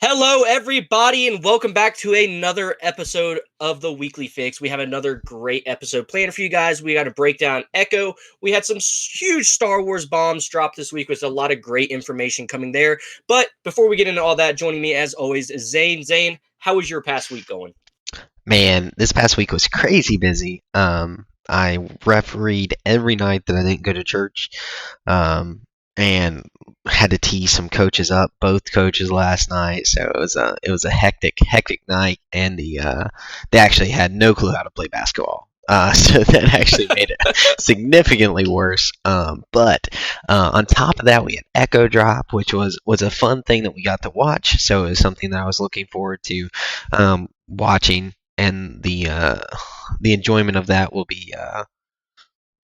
Hello, everybody, and welcome back to another episode of the Weekly Fix. We have another great episode planned for you guys. We got to break down Echo. We had some huge Star Wars bombs dropped this week with a lot of great information coming there. But before we get into all that, joining me as always is Zane. Zane, how was your past week going? Man, this past week was crazy busy. I refereed every night that I didn't go to church, and had to tee some coaches up, both coaches last night. So it was a hectic night, and they actually had no clue how to play basketball. So that actually made it significantly worse. But on top of that, we had Echo Drop, which was a fun thing that we got to watch. So it was something that I was looking forward to watching, and the enjoyment of that will be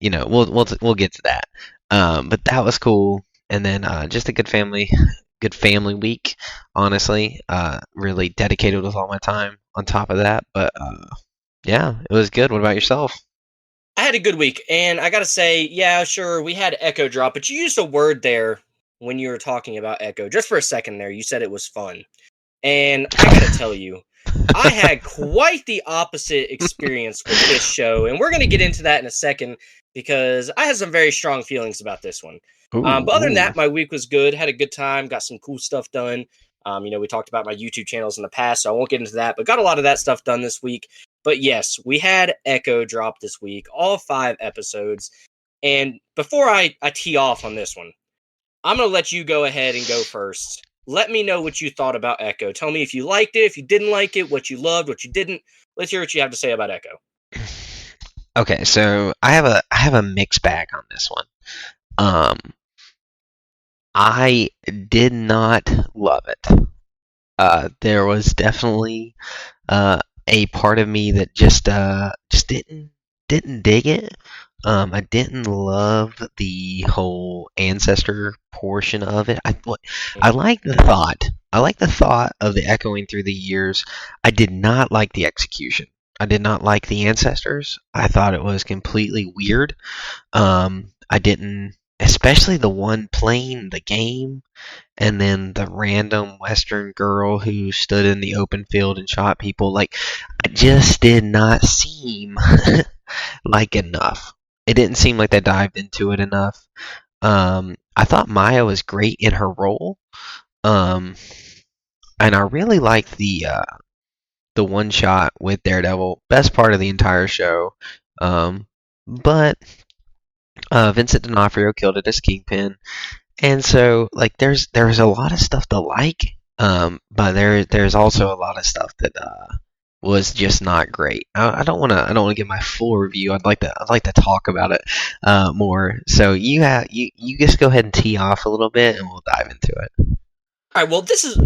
we'll get to that. But that was cool, and then just a good family week. Honestly, really dedicated with all my time on top of that. But yeah, it was good. What about yourself? I had a good week, and I got to say, yeah, sure, we had Echo drop, but you used a word there when you were talking about Echo. Just for a second there, you said it was fun. And I got to tell you, I had quite the opposite experience with this show, and we're going to get into that in a second because I had some very strong feelings about this one. Ooh, But other than ooh. that, my week was good. Had a good time. Got some cool stuff done. We talked about my YouTube channels in the past, so I won't get into that. But got a lot of that stuff done this week. But yes, we had Echo drop this week, all 5 episodes. And before I tee off on this one, I'm going to let you go ahead and go first. Let me know what you thought about Echo. Tell me if you liked it, if you didn't like it, what you loved, what you didn't. Let's hear what you have to say about Echo. Okay, so I have a mixed bag on this one. Um, I did not love it. There was definitely a part of me that just didn't dig it. I didn't love the whole ancestor portion of it. I like the thought. I like the thought of the echoing through the years. I did not like the execution. I did not like the ancestors. I thought it was completely weird. I didn't, especially the one playing the game, and then the random Western girl who stood in the open field and shot people. Like, it just did not seem like enough. It didn't seem like they dived into it enough. I thought Maya was great in her role, um, and I really liked the one shot with Daredevil. Best part of the entire show. But Vincent D'Onofrio killed it as Kingpin. And so, like, there's a lot of stuff to like, but there's also a lot of stuff that was just not great. I don't wanna give my full review. I'd like to talk about it more. So you just go ahead and tee off a little bit, and we'll dive into it. All right, well, this is,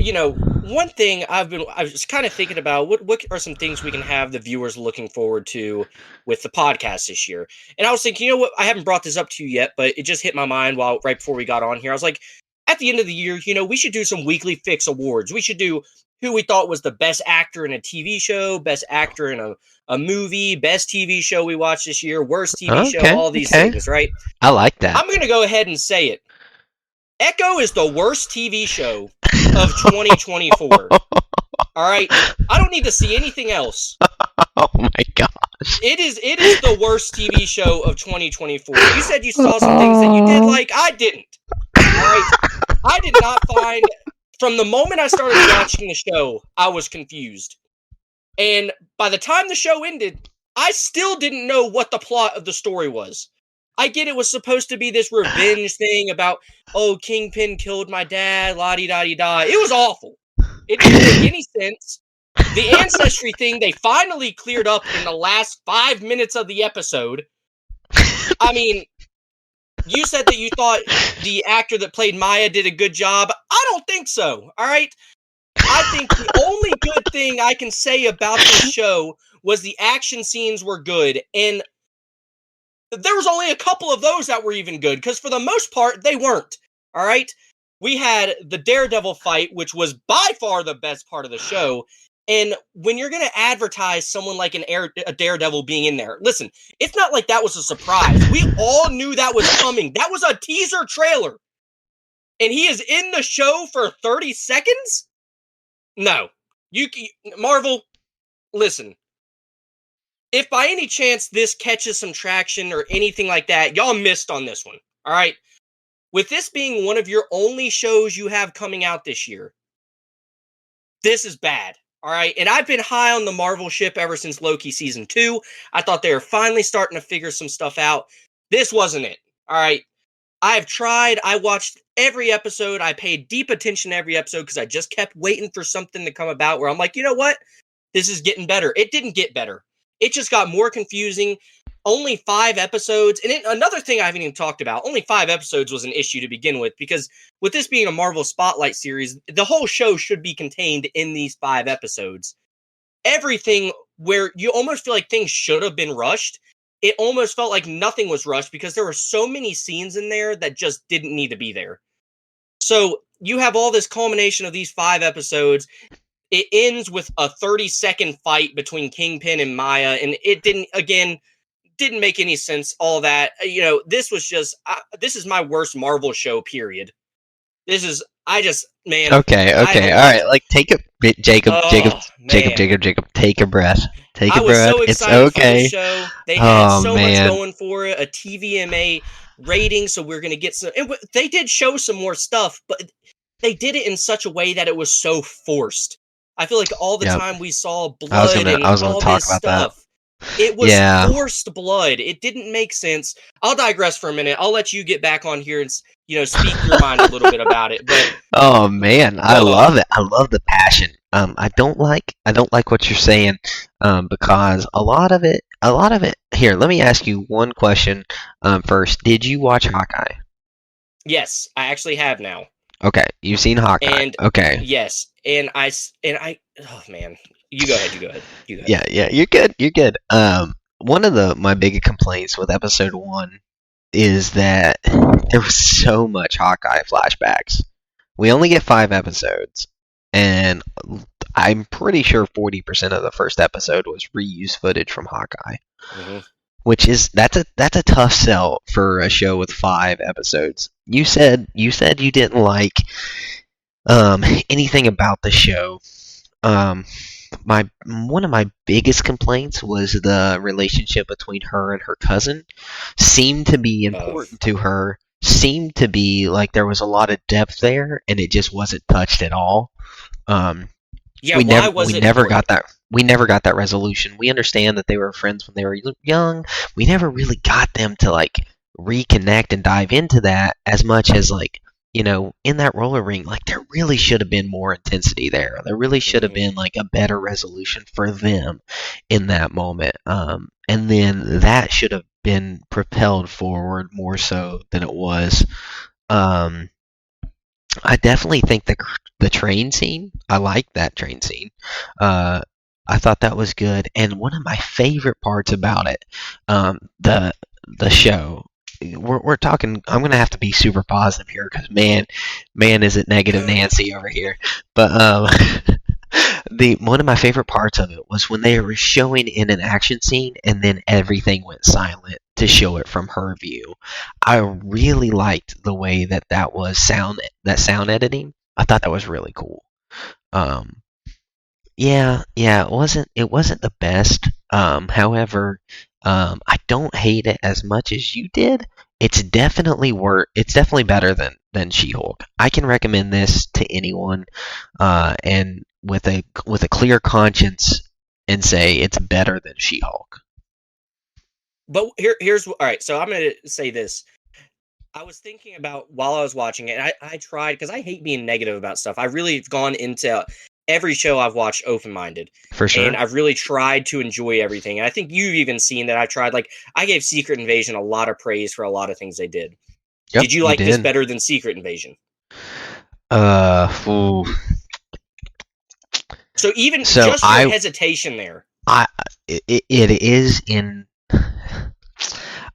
one thing I was kind of thinking about what are some things we can have the viewers looking forward to with the podcast this year. And I was thinking, you know what, I haven't brought this up to you yet, but it just hit my mind right before we got on here. I was like, at the end of the year, we should do some weekly fix awards. We should do who we thought was the best actor in a TV show, best actor in a movie, best TV show we watched this year, worst TV show, Okay, all these okay, things, right? I like that. I'm going to go ahead and say it. Echo is the worst TV show of 2024. All right, I don't need to see anything else. Oh my gosh. It is the worst TV show of 2024. You said you saw some things that you did like. I didn't. All right, I did not find. From the moment I started watching the show, I was confused, and by the time the show ended, I still didn't know what the plot of the story was. I get it was supposed to be this revenge thing about, oh, Kingpin killed my dad, la-di-da-di-da. It was awful. It didn't make any sense. The ancestry thing, they finally cleared up in the last 5 minutes of the episode. I mean, you said that you thought the actor that played Maya did a good job. I don't think so, all right? I think the only good thing I can say about this show was the action scenes were good, and there was only a couple of those that were even good, because for the most part, they weren't. All right? We had the Daredevil fight, which was by far the best part of the show. And when you're going to advertise someone like a Daredevil being in there, listen, it's not like that was a surprise. We all knew that was coming. That was a teaser trailer. And he is in the show for 30 seconds? No. Marvel, listen. If by any chance this catches some traction or anything like that, y'all missed on this one. All right? With this being one of your only shows you have coming out this year, this is bad. All right. And I've been high on the Marvel ship ever since Loki season 2. I thought they were finally starting to figure some stuff out. This wasn't it. All right. I've tried. I watched every episode. I paid deep attention to every episode because I just kept waiting for something to come about where I'm like, you know what? This is getting better. It didn't get better. It just got more confusing. Only 5 episodes. And another thing I haven't even talked about, only 5 episodes was an issue to begin with, because with this being a Marvel Spotlight series, the whole show should be contained in these 5 episodes. Everything where you almost feel like things should have been rushed, it almost felt like nothing was rushed because there were so many scenes in there that just didn't need to be there. So you have all this culmination of these 5 episodes. It ends with a 30-second fight between Kingpin and Maya, and it didn't make any sense, all that. This was just, this is my worst Marvel show, period. This is, man. Okay, all right. Like, take a bit, Jacob, Jacob. Take a breath. Take a breath. I was so It's excited okay. for the show. They had so much going for it, a TVMA rating, so we're gonna get some. They did show some more stuff, but they did it in such a way that it was so forced. I feel like all the time we saw blood and all this stuff. It was forced blood. It didn't make sense. I'll digress for a minute. I'll let you get back on here and speak your mind a little bit about it. But oh man, I love it. I love the passion. I don't like what you're saying, because a lot of it. Here, let me ask you one question. First, did you watch Hawkeye? Yes, I actually have now. Okay, you've seen Hawkeye. And okay. Yes, and I. Oh man, you go ahead. Yeah, you're good. One of my biggest complaints with episode 1 is that there was so much Hawkeye flashbacks. We only get 5 episodes, and I'm pretty sure 40% of the first episode was reused footage from Hawkeye. Mm-hmm. Which is that's a tough sell for a show with 5 episodes. You said you didn't like anything about the show. One of my biggest complaints was the relationship between her and her cousin seemed to be important to her. Seemed to be like there was a lot of depth there, and it just wasn't touched at all. We never got that resolution. We understand that they were friends when they were young. We never really got them to like reconnect and dive into that as much as in that roller ring, there really should have been more intensity there. There really should have been a better resolution for them in that moment. And then that should have been propelled forward more so than it was. I definitely think the train scene, I like that train scene. I thought that was good. And one of my favorite parts about it, the show, we're talking. I'm gonna have to be super positive here because man, is it negative Nancy over here. But one of my favorite parts of it was when they were showing in an action scene and then everything went silent to show it from her view. I really liked the way that was sound editing. I thought that was really cool. Yeah, it wasn't the best. However, I don't hate it as much as you did. It's definitely better than She-Hulk. I can recommend this to anyone, and with a clear conscience, and say it's better than She-Hulk. But here's all right. So I'm gonna say this. I was thinking about while I was watching it. And I tried because I hate being negative about stuff. I really have gone into every show I've watched open-minded. For sure. And I've really tried to enjoy everything. And I think you've even seen that I tried. I gave Secret Invasion a lot of praise for a lot of things they did. Yep, did you like this better than Secret Invasion? Ooh. So just your hesitation there. It is in.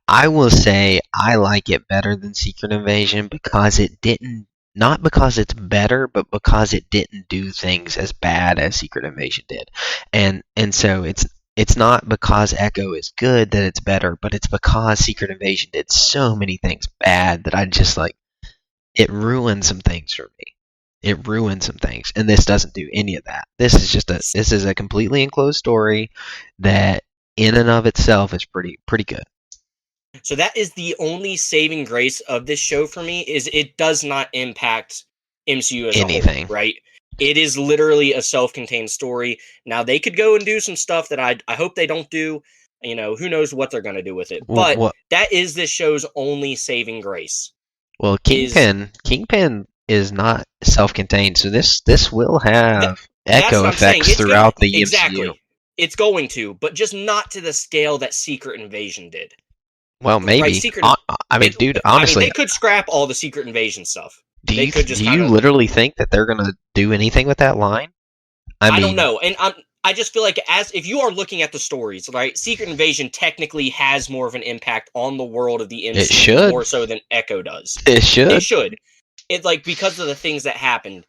I will say I like it better than Secret Invasion because it didn't. Not because it's better, but because it didn't do things as bad as Secret Invasion did. And so it's not because Echo is good that it's better, but it's because Secret Invasion did so many things bad that I just it ruined some things for me. It ruins some things, and this doesn't do any of that. This is a completely enclosed story that, in and of itself, is pretty good. So that is the only saving grace of this show for me, is it does not impact MCU as a whole, Anything. right? It is literally a self-contained story. Now, they could go and do some stuff that I hope they don't do. You know, who knows what they're going to do with it. But Well, that is this show's only saving grace. Kingpin is not self-contained, so this will have That's echo what I'm saying. effects It's throughout gonna, the exactly. MCU. It's going to, but just not to the scale that Secret Invasion did. Well, Right? maybe. I mean, dude, honestly, they could scrap all the Secret Invasion stuff. do They you could just do kind you of. literally think that they're gonna do anything with that line? I don't know, and I just feel like if you are looking at the stories, right, Secret Invasion technically has more of an impact on the world of the MCU, It should. more so than Echo does. It should. It should. It's like, because of the things that happened.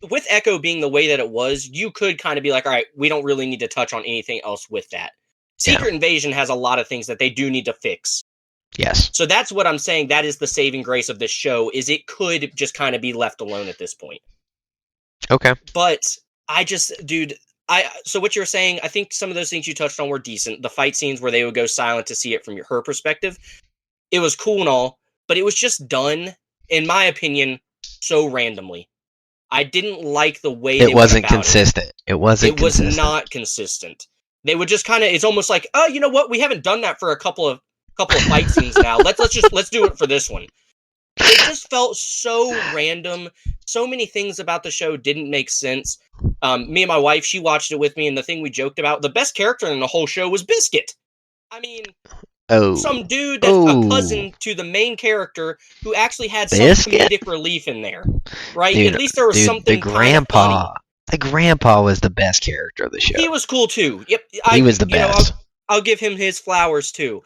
With Echo being the way that it was, you could kind of be like, all right, we don't really need to touch on anything else with that. Secret Invasion has a lot of things that they do need to fix. Yes. So that's what I'm saying. That is the saving grace of this show, is it could just kind of be left alone at this point. Okay. But so what you're saying, I think some of those things you touched on were decent. The fight scenes where they would go silent to see it from her perspective, it was cool and all, but it was just done, in my opinion, so randomly. I didn't like the way it wasn't consistent. It wasn't. It was not consistent. They would just kind of. It's almost like, oh, you know what? We haven't done that for a couple of fight scenes now. Let's do it for this one. It just felt so random. So many things about the show didn't make sense. Me and my wife, she watched it with me, and the thing we joked about, the best character in the whole show was Biscuit. I mean, some dude that's a cousin to the main character who actually had some comedic relief in there, right? Dude, at least there was something. The grandpa was the best character of the show. He was cool too. Yep, he was the best. I'll give him his flowers too.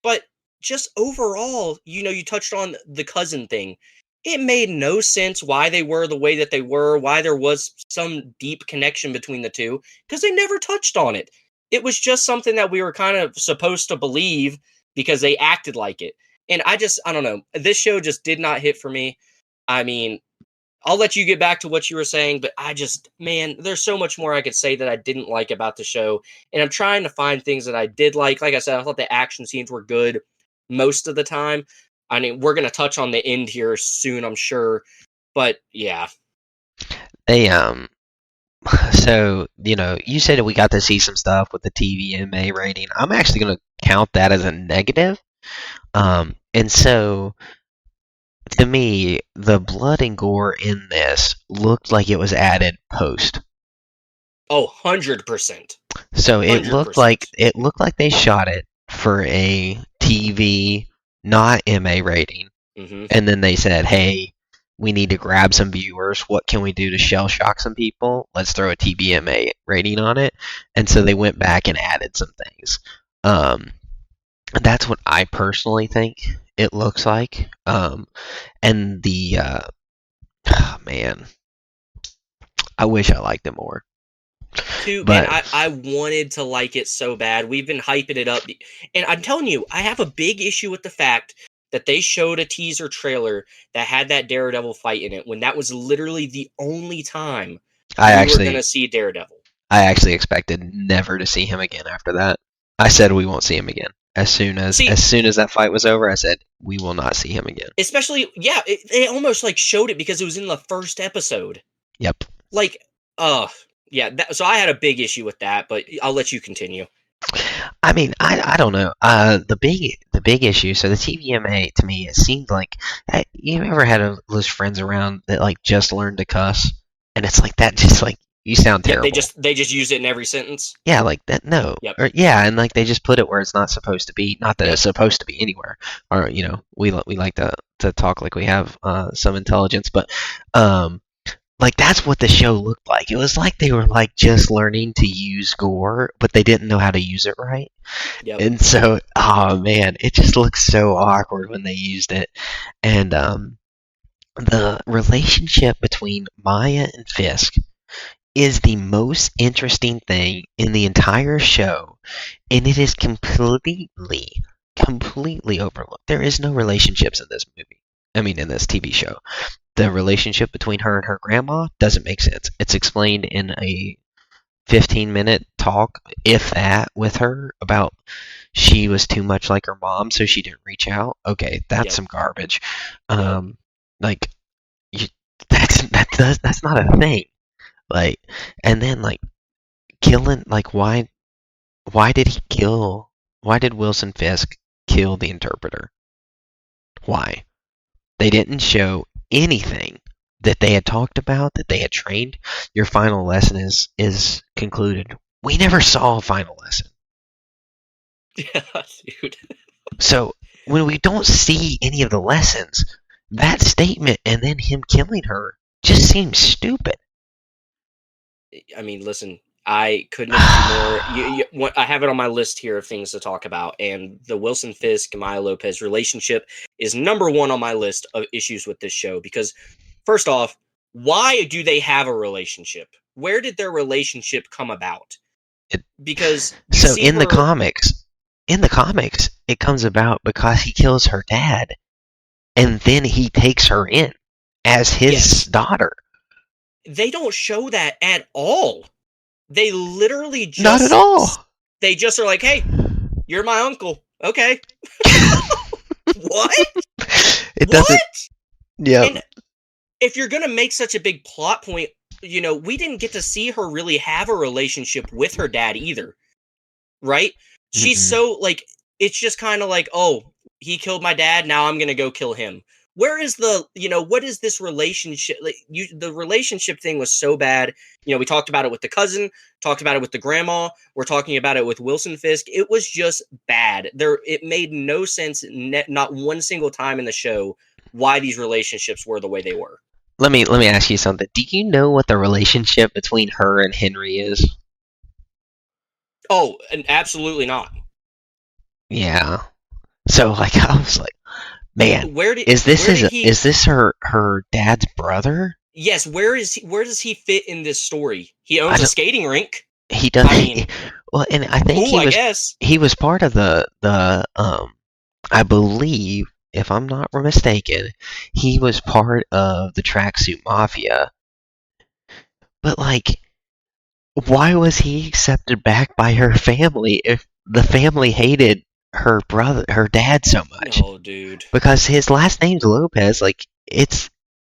But just overall, you touched on the cousin thing. It made no sense why they were the way that they were, why there was some deep connection between the two, because they never touched on it. It was just something that we were kind of supposed to believe because they acted like it. And I don't know. This show just did not hit for me. I mean, I'll let you get back to what you were saying, but man, there's so much more I could say that I didn't like about the show. And I'm trying to find things that I did like. Like I said, I thought the action scenes were good most of the time. I mean, we're going to touch on the end here soon, I'm sure. But yeah. So, you said that we got to see some stuff with the TVMA rating. I'm actually going to count that as a negative. And so, to me, the blood and gore in this looked like it was added post. Oh, 100%. So it looked like they shot it for a TV, not MA rating. Mm-hmm. And then they said, hey, we need to grab some viewers. What can we do to shell shock some people? Let's throw a TVMA rating on it. And so they went back and added some things. That's what I personally think it looks like. And the man, I wish I liked it more. Man, I wanted to like it so bad. We've been hyping it up, and I'm telling you, I have a big issue with the fact that they showed a teaser trailer that had that Daredevil fight in it when that was literally the only time we were going to see Daredevil. I actually expected never to see him again after that. I said we won't see him again. As soon as that fight was over, I said we will not see him again. Especially, yeah, they almost showed it because it was in the first episode. Yep. Yeah. So I had a big issue with that, but I'll let you continue. I mean, I don't know. The big issue. So the TVMA, to me, it seemed like you ever had those friends around that just learned to cuss, and it's like that. Just you sound terrible. Yeah, they just use it in every sentence. Yeah, like that. No. Yep. And they just put it where it's not supposed to be. Not that it's supposed to be anywhere. Or we like to talk like we have some intelligence, but that's what the show looked like. It was like they were just learning to use gore, but they didn't know how to use it right. Yep. And so, oh man, it just looks so awkward when they used it. And the relationship between Maya and Fisk is the most interesting thing in the entire show, and it is completely overlooked. There is no relationships in this movie. in this TV show. The relationship between her and her grandma doesn't make sense. It's explained in a 15-minute talk, if that, with her about she was too much like her mom, so she didn't reach out. Okay, that's Yep. some garbage. Yep. Like that's not a thing. Like, and then like killing, like why did he kill? Why did Wilson Fisk kill the interpreter? Why? They didn't show anything that they had talked about, that they had trained. Your final lesson is concluded. We never saw a final lesson. Yeah, dude. So when we don't see any of the lessons, that statement and then him killing her just seems stupid. I mean, listen, I couldn't agree more. I have it on my list here of things to talk about, and the Wilson Fisk and Maya Lopez relationship is number one on my list of issues with this show. Because, first off, why do they have a relationship? Where did their relationship come about? Because so in the comics, it comes about because he kills her dad, and then he takes her in as his daughter. They don't show that at all. They literally just... Not at all. They just are like, hey, you're my uncle. Okay. What? It doesn't... Yeah. And if you're going to make such a big plot point, you know, we didn't get to see her really have a relationship with her dad either. Right? She's so, like, it's just kind of like, oh, he killed my dad, now I'm going to go kill him. Where is the, you know, what is this relationship? Like, the relationship thing was so bad. You know, we talked about it with the cousin, talked about it with the grandma. We're talking about it with Wilson Fisk. It was just bad. It made no sense, not one single time in the show, why these relationships were the way they were. Let me ask you something. Do you know what the relationship between her and Henry is? Oh, and absolutely not. Yeah. So, like, I was like, man, is this her dad's brother? Yes. Where does he fit in this story? He owns a skating rink. He does. I mean, well, and I think he was part of the I believe, if I'm not mistaken, he was part of the Tracksuit Mafia. But like, why was he accepted back by her family if the family hated her dad so much? No, dude. Because his last name's Lopez, like it's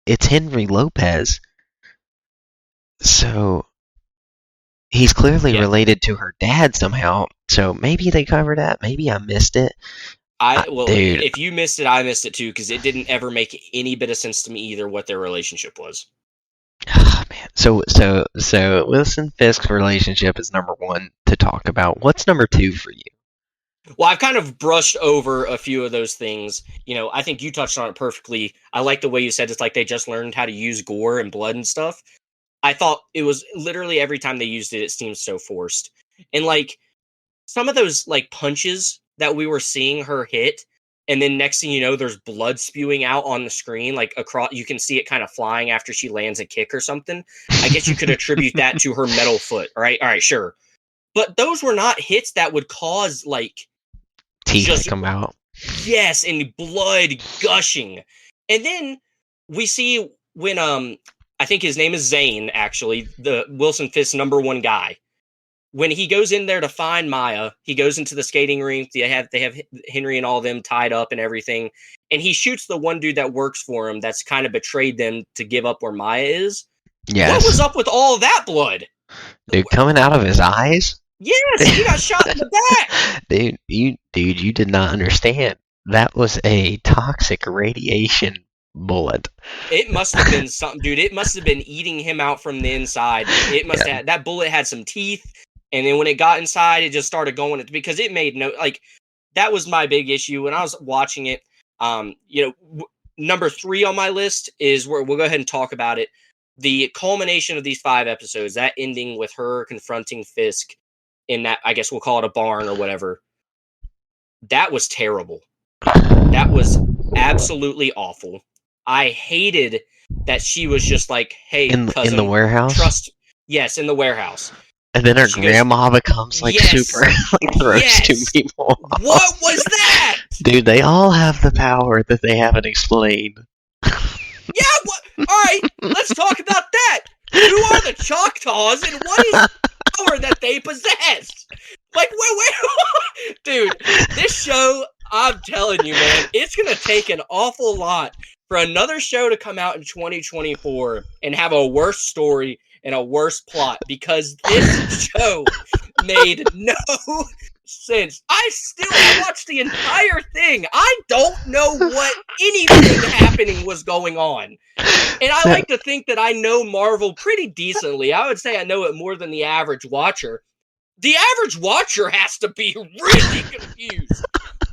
Henry Lopez. So he's clearly related to her dad somehow. So maybe they covered that. Maybe I missed it. Dude, if you missed it, I missed it too, because it didn't ever make any bit of sense to me either what their relationship was. Oh, man. So Wilson Fisk's relationship is number one to talk about. What's number two for you? Well, I've kind of brushed over a few of those things. You know, I think you touched on it perfectly. I like the way you said it's like they just learned how to use gore and blood and stuff. I thought it was literally every time they used it, it seemed so forced. And like some of those like punches that we were seeing her hit, and then next thing you know, there's blood spewing out on the screen, like across. You can see it kind of flying after she lands a kick or something. I guess you could attribute that to her metal foot. All right, sure. But those were not hits that would cause like teeth to come out. Yes, and blood gushing. And then we see when I think his name is Zane, actually, the Wilson Fisk's number one guy. When he goes in there to find Maya, he goes into the skating rink. They have Henry and all of them tied up and everything. And he shoots the one dude that works for him that's kind of betrayed them to give up where Maya is. Yes. What was up with all of that blood? Dude, coming out of his eyes? Yes, he got shot in the back. Dude, you did not understand. That was a toxic radiation bullet. It must have been something, dude. It must have been eating him out from the inside. It must have, that bullet had some teeth. And then when it got inside, it just started going, because it made no, like, that was my big issue when I was watching it. You know, number 3 on my list is where we'll go ahead and talk about it. The culmination of these 5 episodes, that ending with her confronting Fisk in that, I guess we'll call it a barn or whatever. That was terrible. That was absolutely awful. I hated that she was just like, hey, cousin, in the warehouse? Yes, in the warehouse. And then her grandma becomes like super, like throws 2 people. What was that? Dude, they all have the power that they haven't explained. Yeah, what? All right, let's talk about that. Who are the Choctaws, and what is the power that they possess? Like, wait, dude, this show, I'm telling you, man, it's gonna take an awful lot for another show to come out in 2024 and have a worse story and a worse plot, because this show made no sense. I watched the entire thing. I don't know what anything happening was going on. And I like to think that I know Marvel pretty decently. I would say I know it more than the average watcher. The average watcher has to be really confused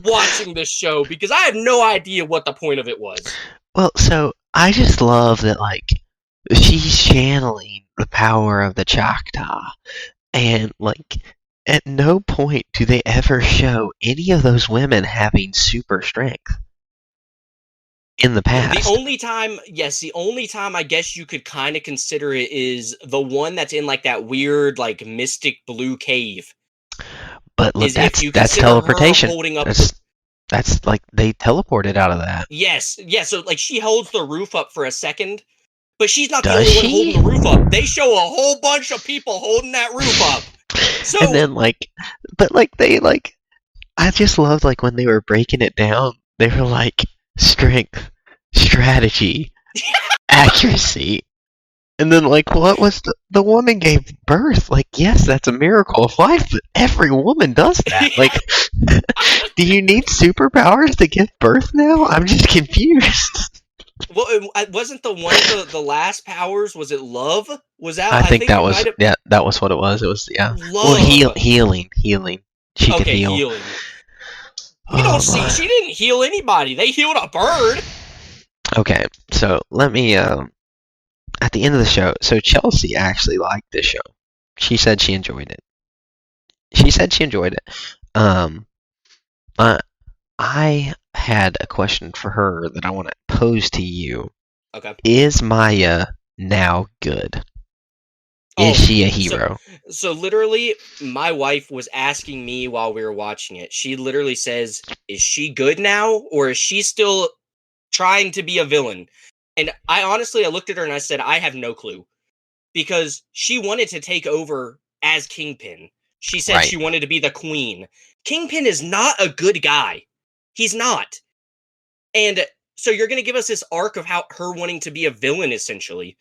watching this show, because I have no idea what the point of it was. Well, so I just love that, like, she's channeling the power of the Choctaw, and, like, at no point do they ever show any of those women having super strength in the past. The only time I guess you could kind of consider it is the one that's in like that weird like mystic blue cave. But look, Is if you that's consider her teleportation. holding up That's like they teleported out of that. Yes, yeah. So like she holds the roof up for a second, but she's not Does the only one she? holding the roof up. They show a whole bunch of people holding that roof up. So And then I just loved like when they were breaking it down. They were like strength, strategy, accuracy. And then, like, what was the woman gave birth? Like, yes, that's a miracle of life, but every woman does that. Like, do you need superpowers to give birth now? I'm just confused. well, it wasn't the one of the last powers? Was it love? Was that? I think that it was might have- yeah, that was what it was. It was Love. Well, healing. She could Okay, heal. healing. You don't see. My. She didn't heal anybody. They healed a bird. Okay, so let me. At the end of the show, so Chelsea actually liked this show. She said she enjoyed it. I had a question for her that I want to pose to you. Okay. Is Maya now good? Is she a hero? So literally, my wife was asking me while we were watching it. She literally says, "Is she good now, or is she still trying to be a villain?" And I looked at her and I said, "I have no clue," because she wanted to take over as Kingpin. She said Right. she wanted to be the queen. Kingpin is not a good guy. He's not. And so you're going to give us this arc of how her wanting to be a villain, essentially.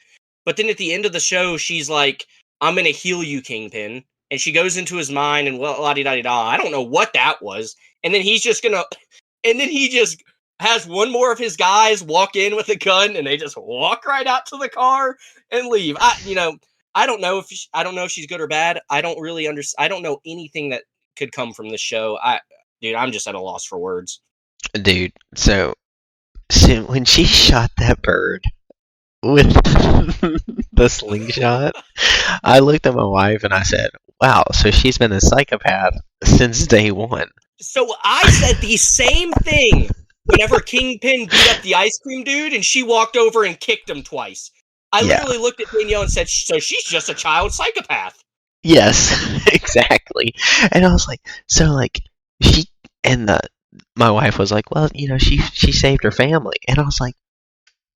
But then at the end of the show, she's like, "I'm going to heal you, Kingpin." And she goes into his mind and la-di-da-di-da. I don't know what that was. And then he's just going to... And then he just has one more of his guys walk in with a gun, and they just walk right out to the car and leave. I don't know if she's good or bad. I don't really I don't know anything that could come from this show. I'm just at a loss for words. Dude, so when she shot that bird with the slingshot, I looked at my wife and I said, "Wow, so she's been a psychopath since day one." So I said the same thing whenever Kingpin beat up the ice cream dude and she walked over and kicked him twice. I literally looked at Danielle and said, "So she's just a child psychopath." Yes, exactly. And I was like, so like she and my wife was like, "Well, she saved her family." And I was like,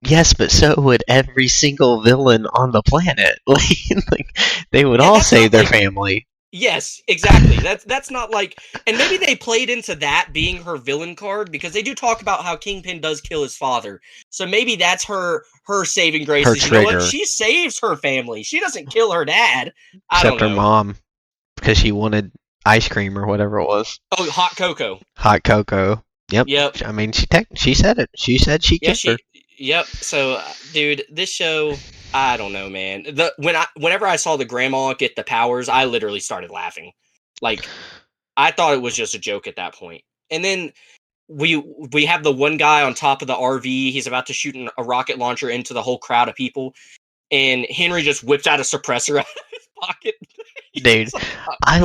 "Yes, but so would every single villain on the planet." Like they would all save their family. Yes, exactly. That's not like, and maybe they played into that being her villain card, because they do talk about how Kingpin does kill his father. So maybe that's her saving grace. Her You know what? trigger. She saves her family. She doesn't kill her dad. I Except don't her know. mom, because she wanted ice cream or whatever it was. Oh, hot cocoa. Hot cocoa. Yep. Yep. I mean, she said it. She said she Yeah, kissed her. Yep. So, dude, this show, I don't know, man. Whenever I saw the grandma get the powers, I literally started laughing. Like, I thought it was just a joke at that point. And then we have the one guy on top of the RV. He's about to shoot a rocket launcher into the whole crowd of people, and Henry just whips out a suppressor out of his pocket. Dude, I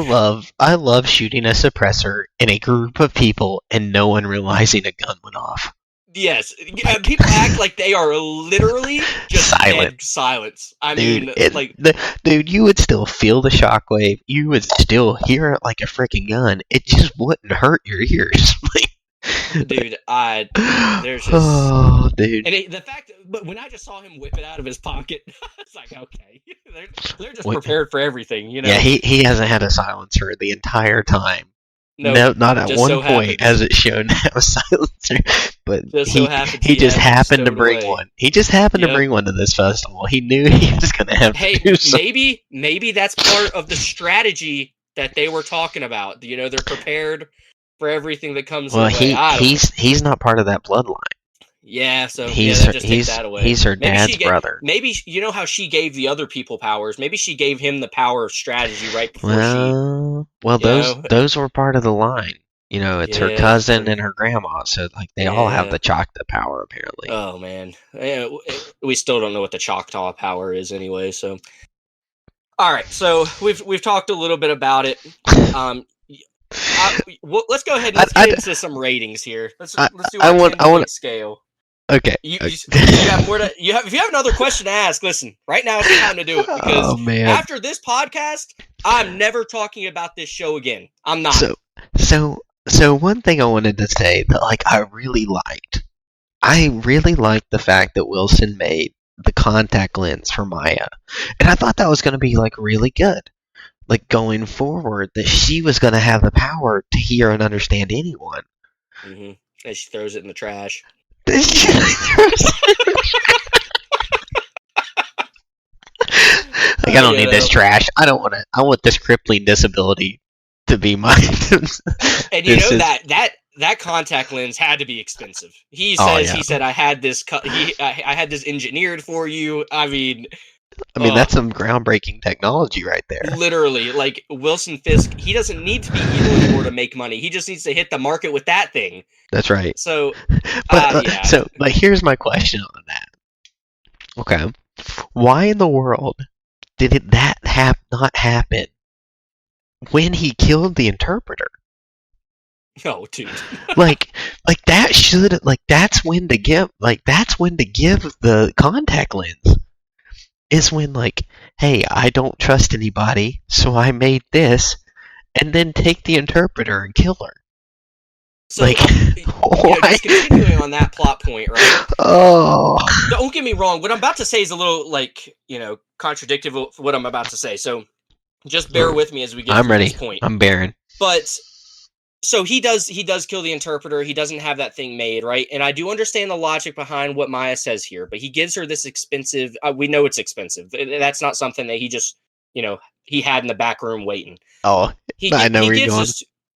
love shooting a suppressor in a group of people and no one realizing a gun went off. Yes, people act like they are literally just Silent. dead silence. I Dude, mean, dude, you would still feel the shockwave. You would still hear it like a freaking gun. It just wouldn't hurt your ears. Dude, there's just Oh, dude. and the fact, but when I just saw him whip it out of his pocket, it's like, okay, they're just Wait, prepared for everything, you yeah, know. he hasn't had a silencer the entire time. Nope, No, not at just one so point happens, has it shown to have a silencer. But just so happens he he just has one happened to stowed bring away. one. He just happened to Yep. bring one to this festival. He knew he was gonna have to Hey, do something. maybe that's part of the strategy that they were talking about. You know, they're prepared for everything that comes Well, their way. I don't know. he's not part of that bloodline. Yeah, so yeah, He's that just takes that away. he's her Maybe dad's brother. maybe you know how she gave the other people powers. Maybe she gave him the power of strategy right before Well, you know, those were part of the line. You know, it's her yeah, cousin and her grandma, so like they all have yeah. the Choctaw power apparently. Oh man, yeah, we still don't know what the Choctaw power is anyway. So, all right, so we've talked a little bit about it. Let's go ahead and let's get into some ratings here. Let's do our 10-point scale. Okay. You have more to if you have another question to ask, listen. Right now is the time to do it because after this podcast, I'm never talking about this show again. I'm not. So one thing I wanted to say that like I really liked the fact that Wilson made the contact lens for Maya, and I thought that was going to be like really good. Like going forward, that she was going to have the power to hear and understand anyone. Mm-hmm. And she throws it in the trash. Like, I don't need this trash. I don't want it. I want this crippling disability to be mine. And you know that contact lens had to be expensive. He says he said I had this I had this engineered for you. I mean that's some groundbreaking technology right there. Literally, like Wilson Fisk, he doesn't need to be evil anymore to make money. He just needs to hit the market with that thing. That's right. So, but here's my question on that. Okay, why in the world did that not happen when he killed the interpreter? No, dude. like that should that's when to give the contact lens. Is when like, hey, I don't trust anybody, so I made this, and then take the interpreter and kill her. So, just continuing on that plot point, right? Oh. Don't get me wrong. What I'm about to say is a little contradictive of what I'm about to say. So, just bear with me as we get to this point. I'm bearing. But so he does kill the interpreter. He doesn't have that thing made, right? And I do understand the logic behind what Maya says here, but he gives her this expensive. We know it's expensive. That's not something that he just, he had in the back room waiting. Oh, I know where you're going.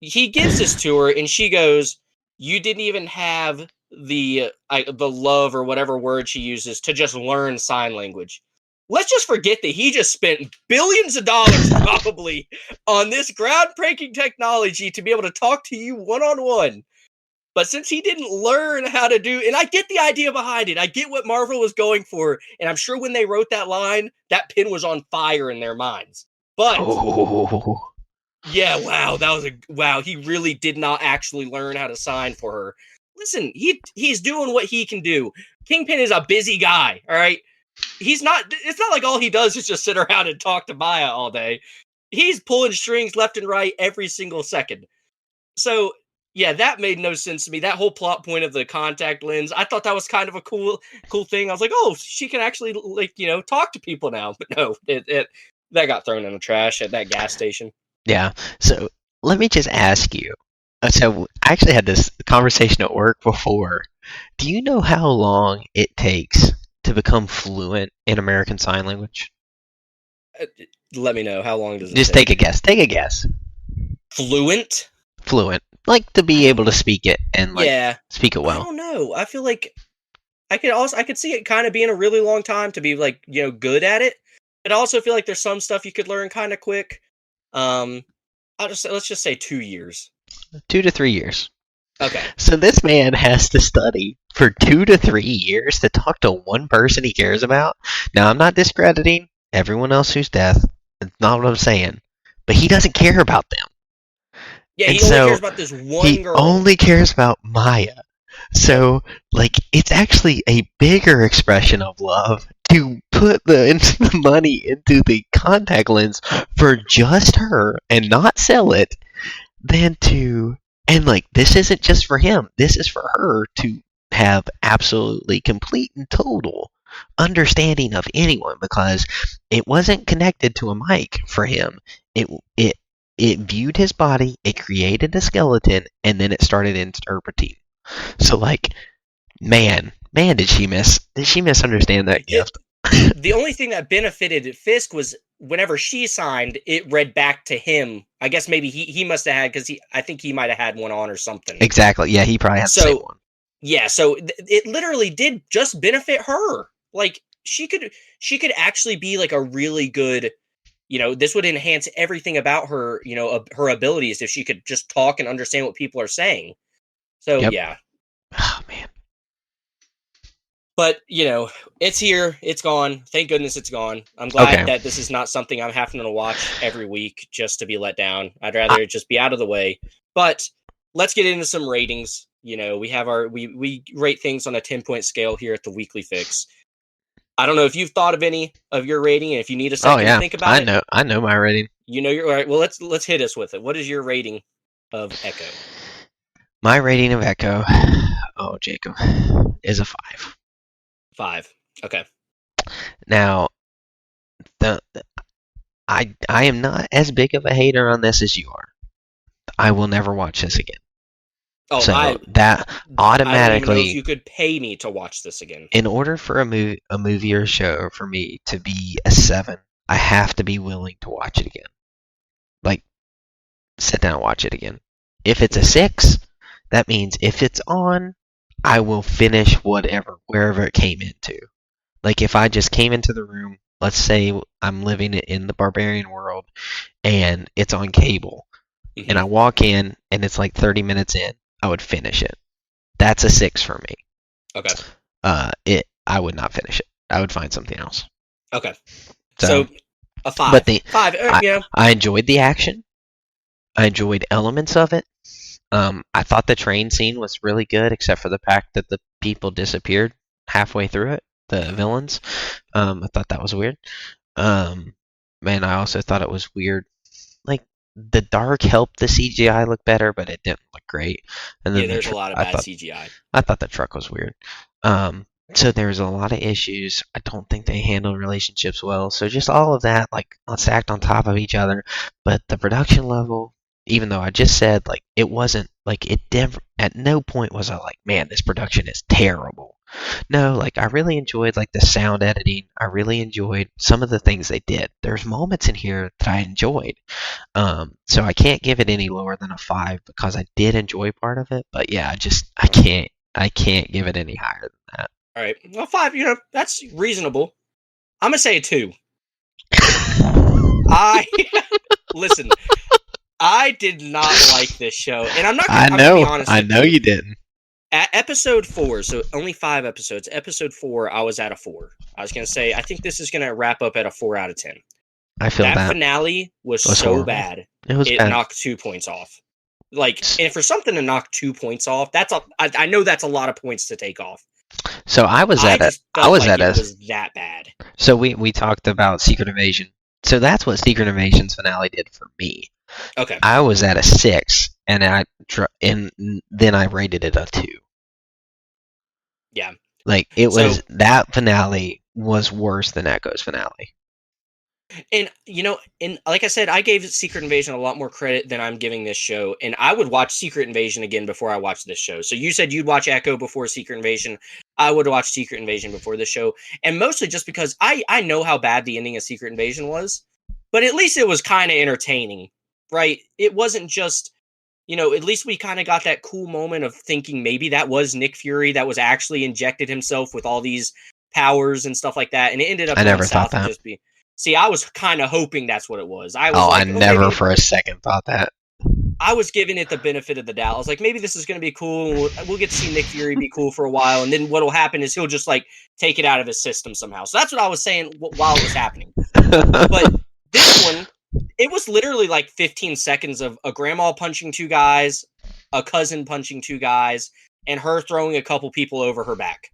He gives this to her, and she goes, "You didn't even have the love or whatever word she uses to just learn sign language." Let's just forget that he just spent billions of dollars probably on this groundbreaking technology to be able to talk to you one-on-one. But since he didn't learn how to do, and I get the idea behind it, I get what Marvel was going for, and I'm sure when they wrote that line, that pin was on fire in their minds. But yeah, wow, he really did not actually learn how to sign for her. Listen, he's doing what he can do. Kingpin is a busy guy, all right? It's not like all he does is just sit around and talk to Maya all day. He's pulling strings left and right every single second. So, yeah, that made no sense to me. That whole plot point of the contact lens, I thought that was kind of a cool thing. I was like, oh, she can actually, talk to people now. But no, that got thrown in the trash at that gas station. Yeah. So, let me just ask you. So, I actually had this conversation at work before. Do you know how long it takes to become fluent in American Sign Language? Let me know. How long does it just take a guess. Take a guess. Fluent? Fluent. Like to be able to speak it and speak it well. I don't know. I feel like I could see it kind of being a really long time to be good at it. But I also feel like there's some stuff you could learn kind of quick. Let's just say 2 years. 2 to 3 years. Okay. So this man has to study for 2 to 3 years to talk to one person he cares about. Now, I'm not discrediting everyone else who's deaf. That's not what I'm saying. But he doesn't care about them. Yeah, he only cares about this one girl. He only cares about Maya. So, it's actually a bigger expression of love to put the money into the contact lens for just her and not sell it than to And like, this isn't just for him. This is for her to have absolutely complete and total understanding of anyone, because it wasn't connected to a mic for him. It it viewed his body, it created a skeleton, and then it started interpreting. So like, man, did she misunderstand that gift? The only thing that benefited Fisk was whenever she signed, it read back to him. I guess maybe he must have had, because I think he might have had one on or something. Exactly. Yeah, he probably had the same one. Yeah, so it literally did just benefit her. Like, she could actually be like a really good, this would enhance everything about her, her abilities if she could just talk and understand what people are saying. So, Yep. yeah. Oh, man. But, it's here. It's gone. Thank goodness it's gone. I'm glad that this is not something I'm having to watch every week just to be let down. I'd rather just be out of the way. But let's get into some ratings. We have we rate things on a 10-point scale here at the Weekly Fix. I don't know if you've thought of any of your rating, and if you need a second to think about it. I know my rating. You're all right. Well, let's hit us with it. What is your rating of Echo? My rating of Echo, Jacob, is a 5. 5. Okay. Now, I am not as big of a hater on this as you are. I will never watch this again. Oh, so that automatically. I don't even know if you could pay me to watch this again. In order for a movie or a show for me to be a 7, I have to be willing to watch it again. Like, sit down and watch it again. If it's a 6, that means if it's on, I will finish wherever it came into. Like, if I just came into the room, let's say I'm living in the barbarian world and it's on cable, and I walk in and it's like 30 minutes in, I would finish it. That's a 6 for me. Okay. I would not finish it. I would find something else. Okay. So a 5. But 5. I enjoyed the action. I enjoyed elements of it. I thought the train scene was really good, except for the fact that the people disappeared halfway through it, the villains. I thought that was weird. Man, I also thought it was weird. Like, the dark helped the CGI look better, but it didn't look great. And then there's a lot of bad CGI. I thought the truck was weird. So there's a lot of issues. I don't think they handled relationships well. So just all of that, like, stacked on top of each other. But the production level, even though I just said, like, it wasn't, like, at no point was I like, man, this production is terrible. No, like, I really enjoyed, like, the sound editing. I really enjoyed some of the things they did. There's moments in here that I enjoyed. So I can't give it any lower than a 5 because I did enjoy part of it. But yeah, I can't give it any higher than that. All right. Well, 5, that's reasonable. I'm going to say a 2. Listen, I did not like this show, and I'm going to be honest. I know you didn't. At episode 4, so only 5 episodes. Episode 4, I was at a 4. I was going to say, I think this is going to wrap up at a 4 out of 10. I feel that finale was so horrible. Bad. It knocked 2 points off. Like, and for something to knock 2 points off, I know that's a lot of points to take off. So I was at it was that bad. So we talked about Secret Invasion. So that's what Secret Invasion's finale did for me. Okay. I was at a 6, and then I rated it a 2. Yeah. Like, that finale was worse than Echo's finale. And, and like I said, I gave Secret Invasion a lot more credit than I'm giving this show, and I would watch Secret Invasion again before I watched this show. So you said you'd watch Echo before Secret Invasion. I would watch Secret Invasion before this show, and mostly just because I know how bad the ending of Secret Invasion was, but at least it was kind of entertaining, right? It wasn't just, at least we kind of got that cool moment of thinking maybe that was Nick Fury that was actually injected himself with all these powers and stuff like that, and it ended up I never thought that. See, I was kind of hoping that's what it was. I never for a second thought that. I was giving it the benefit of the doubt. I was like, maybe this is going to be cool. We'll get to see Nick Fury be cool for a while, and then what will happen is he'll just, like, take it out of his system somehow. So that's what I was saying while it was happening. But this one, it was literally like 15 seconds of a grandma punching 2 guys, a cousin punching 2 guys, and her throwing a couple people over her back.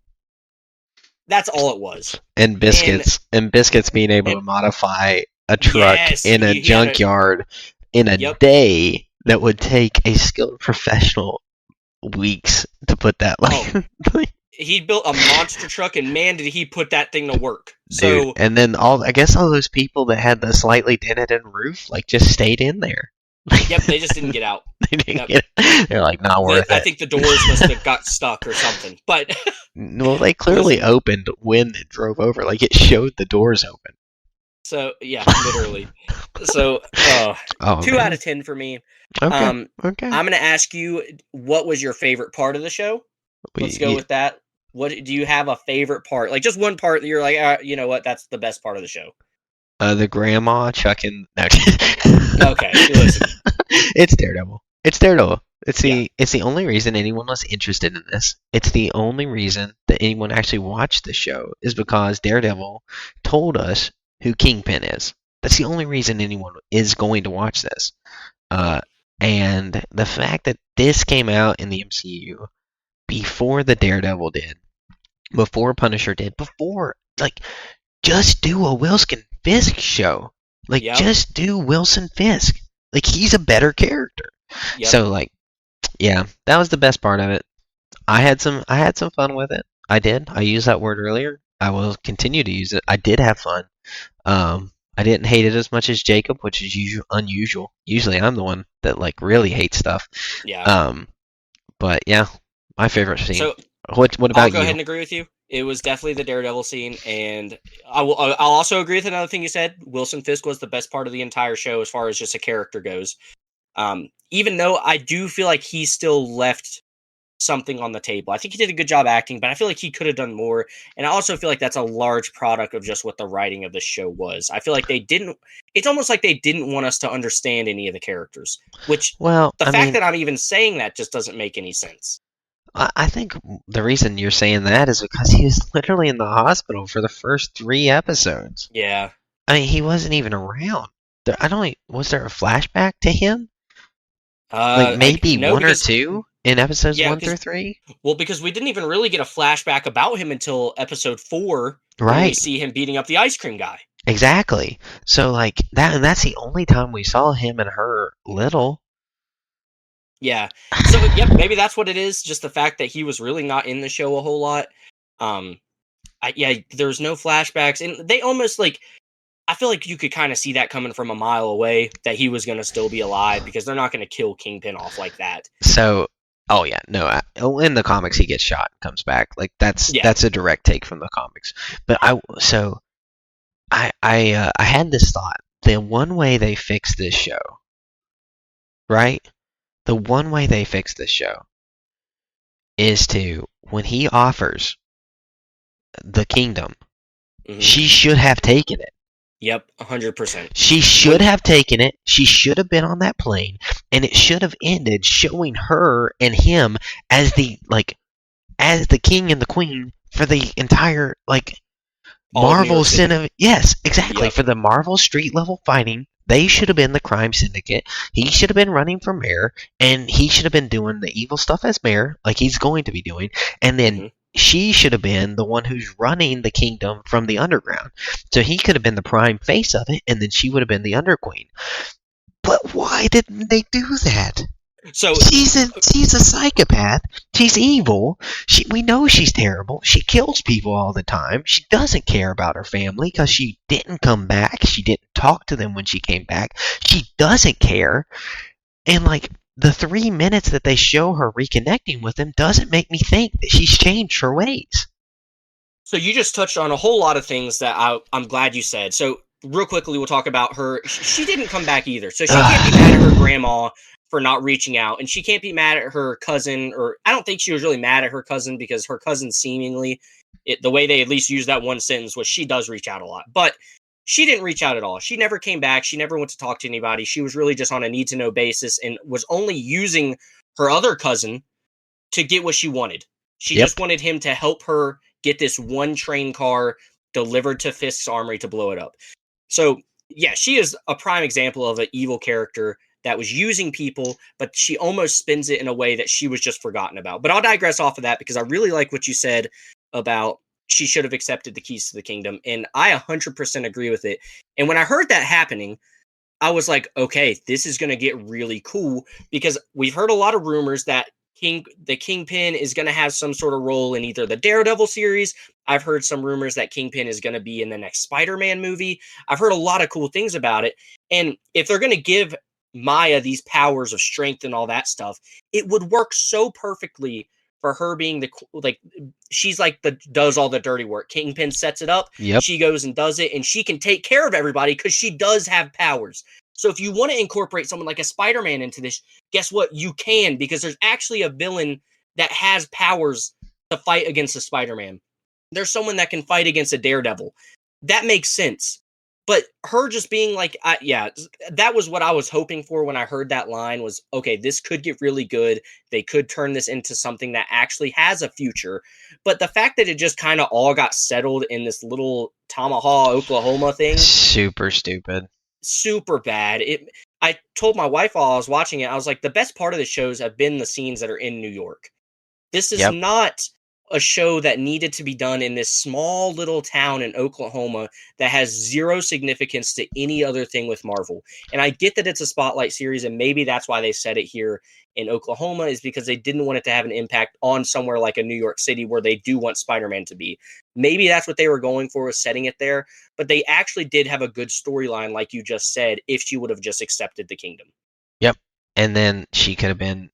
That's all it was. And Biscuits being able to modify a truck in a junkyard in a day that would take a skilled professional weeks to put that He built a monster truck, and man, did he put that thing to work. dude. So, And then I guess all those people that had the slightly dented in roof like just stayed in there. yep, they just didn't get out. They didn't Yep. they're like, not worth I it. think the doors must have got stuck or something. But Well, they clearly Listen. opened when it drove over. Like, it showed the doors open. so yeah, literally. So Oh, 2 man. out of 10 for me. Okay. Okay. I'm gonna ask you, what was your favorite part of the show? Let's go with that. What do you have a favorite part? Like just one part that you're like, you know what, that's the best part of the show. The grandma chucking. No. Okay, listen. It's Daredevil. It's Daredevil. Yeah. It's the only reason anyone was interested in this. It's the only reason that anyone actually watched the show is because Daredevil told us who Kingpin is. That's the only reason anyone is going to watch this. And the fact that this came out in the MCU before the Daredevil did, before Punisher did, before, like, just do a Wilson Fisk show. Like, Yep. just do Wilson Fisk. Like, he's a better character. Yep. So, like, yeah, that was the best part of it. I had some fun with it. I did. I used that word earlier. I will continue to use it. I did have fun. I didn't hate it as much as Jacob, which is unusual. Usually, I'm the one that like really hates stuff. Yeah. But yeah, my favorite scene. So what about I'll go you? ahead and agree with you. It was definitely the Daredevil scene, and I'll also agree with another thing you said. Wilson Fisk was the best part of the entire show as far as just a character goes. Even though I do feel like he still left something on the table. I think he did a good job acting, but I feel like he could have done more. And I also feel like that's a large product of just what the writing of the show was. I feel like it's almost like they didn't want us to understand any of the characters, which the fact that I'm even saying that just doesn't make any sense. I think the reason you're saying that is because he was literally in the hospital for the first 3 episodes. Yeah. I mean, he wasn't even around. Was there a flashback to him? Like maybe no, 1 or 2 in episodes 1 through 3? Well, because we didn't even really get a flashback about him until episode 4, right? When we see him beating up the ice cream guy. Exactly. So like that, and that's the only time we saw him and her little. Yeah. So yep, maybe that's what it is. Just the fact that he was really not in the show a whole lot. There's no flashbacks, and they almost like. I feel like you could kind of see that coming from a mile away, that he was going to still be alive, because they're not going to kill Kingpin off like that. So, in the comics he gets shot and comes back. Like that's a direct take from the comics. But I had this thought. The one way they fix this show, right? The one way they fix this show is to, when he offers the kingdom, she should have taken it. Yep, 100%. She should have taken it. She should have been on that plane, and it should have ended showing her and him as the king and the queen for the entire Marvel cinema. Yes, exactly. Yep. For the Marvel street level fighting, they should have been the crime syndicate. He should have been running for mayor, and he should have been doing the evil stuff as mayor, like he's going to be doing, and then. She should have been the one who's running the kingdom from the underground. So he could have been the prime face of it, and then she would have been the underqueen. But why didn't they do that? So she's a psychopath. She's evil. We know she's terrible. She kills people all the time. She doesn't care about her family because she didn't come back. She didn't talk to them when she came back. She doesn't care. And the 3 minutes that they show her reconnecting with him doesn't make me think that she's changed her ways. So you just touched on a whole lot of things that I'm glad you said. So real quickly, we'll talk about her. She didn't come back either. So she can't be mad at her grandma for not reaching out. And she can't be mad at her cousin. Or I don't think she was really mad at her cousin, because her cousin seemingly, the way they at least used that one sentence was she does reach out a lot. But she didn't reach out at all. She never came back. She never went to talk to anybody. She was really just on a need-to-know basis, and was only using her other cousin to get what she wanted. She just wanted him to help her get this one train car delivered to Fisk's armory to blow it up. So, yeah, she is a prime example of an evil character that was using people, but she almost spins it in a way that she was just forgotten about. But I'll digress off of that, because I really like what you said about she should have accepted the keys to the kingdom, and I 100% agree with it. And when I heard that happening, I was like, okay, this is going to get really cool because we've heard a lot of rumors that the Kingpin is going to have some sort of role in either the Daredevil series. I've heard some rumors that Kingpin is going to be in the next Spider-Man movie. I've heard a lot of cool things about it. And if they're going to give Maya these powers of strength and all that stuff, it would work so perfectly for her being she's like does all the dirty work. Kingpin sets it up, Yep. she goes and does it, and she can take care of everybody because she does have powers. So if you want to incorporate someone like a Spider-Man into this, guess what? You can, because there's actually a villain that has powers to fight against a Spider-Man. There's someone that can fight against a Daredevil. That makes sense. But her just being like, yeah, that was what I was hoping for when I heard that line was, okay, this could get really good. They could turn this into something that actually has a future. But the fact that it just kind of all got settled in this little Tomahawk, Oklahoma thing. Super stupid. Super bad. I told my wife while I was watching it, I was like, the best part of the shows have been the scenes that are in New York. This is not a show that needed to be done in this small little town in Oklahoma that has zero significance to any other thing with Marvel. And I get that it's a spotlight series, and maybe that's why they set it here in Oklahoma, is because they didn't want it to have an impact on somewhere like a New York City where they do want Spider-Man to be. Maybe that's what they were going for, was setting it there, but they actually did have a good storyline, like you just said, if she would have just accepted the kingdom. Yep. And then she could have been,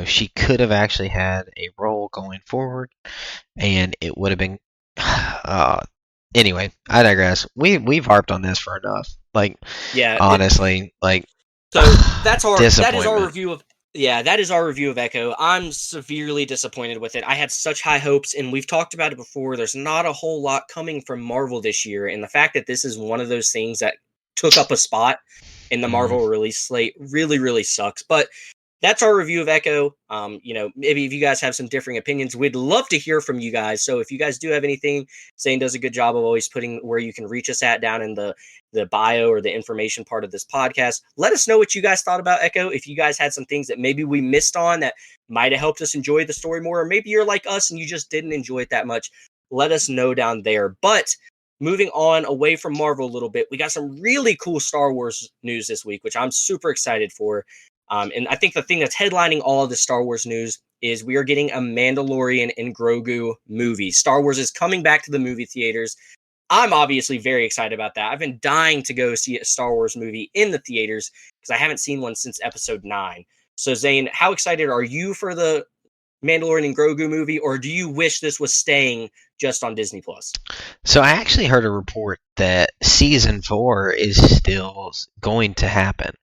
she could have actually had a role going forward, and it would have been. Anyway, I digress. We've harped on this for enough. Like, yeah, honestly, so that is our review of. Yeah, that is our review of Echo. I'm severely disappointed with it. I had such high hopes, and we've talked about it before. There's not a whole lot coming from Marvel this year, and the fact that this is one of those things that took up a spot in the Marvel release slate really, really sucks. But that's our review of Echo. Maybe if you guys have some differing opinions, we'd love to hear from you guys. So if you guys do have anything, Zane does a good job of always putting where you can reach us at down in the bio or the information part of this podcast. Let us know what you guys thought about Echo. If you guys had some things that maybe we missed on that might have helped us enjoy the story more, or maybe you're like us and you just didn't enjoy it that much, let us know down there. But moving on away from Marvel a little bit, we got some really cool Star Wars news this week, which I'm super excited for. And I think the thing that's headlining all of the Star Wars news is we are getting a Mandalorian and Grogu movie. Star Wars is coming back to the movie theaters. I'm obviously very excited about that. I've been dying to go see a Star Wars movie in the theaters because I haven't seen one since episode 9. So Zane, how excited are you for the Mandalorian and Grogu movie, or do you wish this was staying just on Disney Plus? So I actually heard a report that season 4 is still going to happen.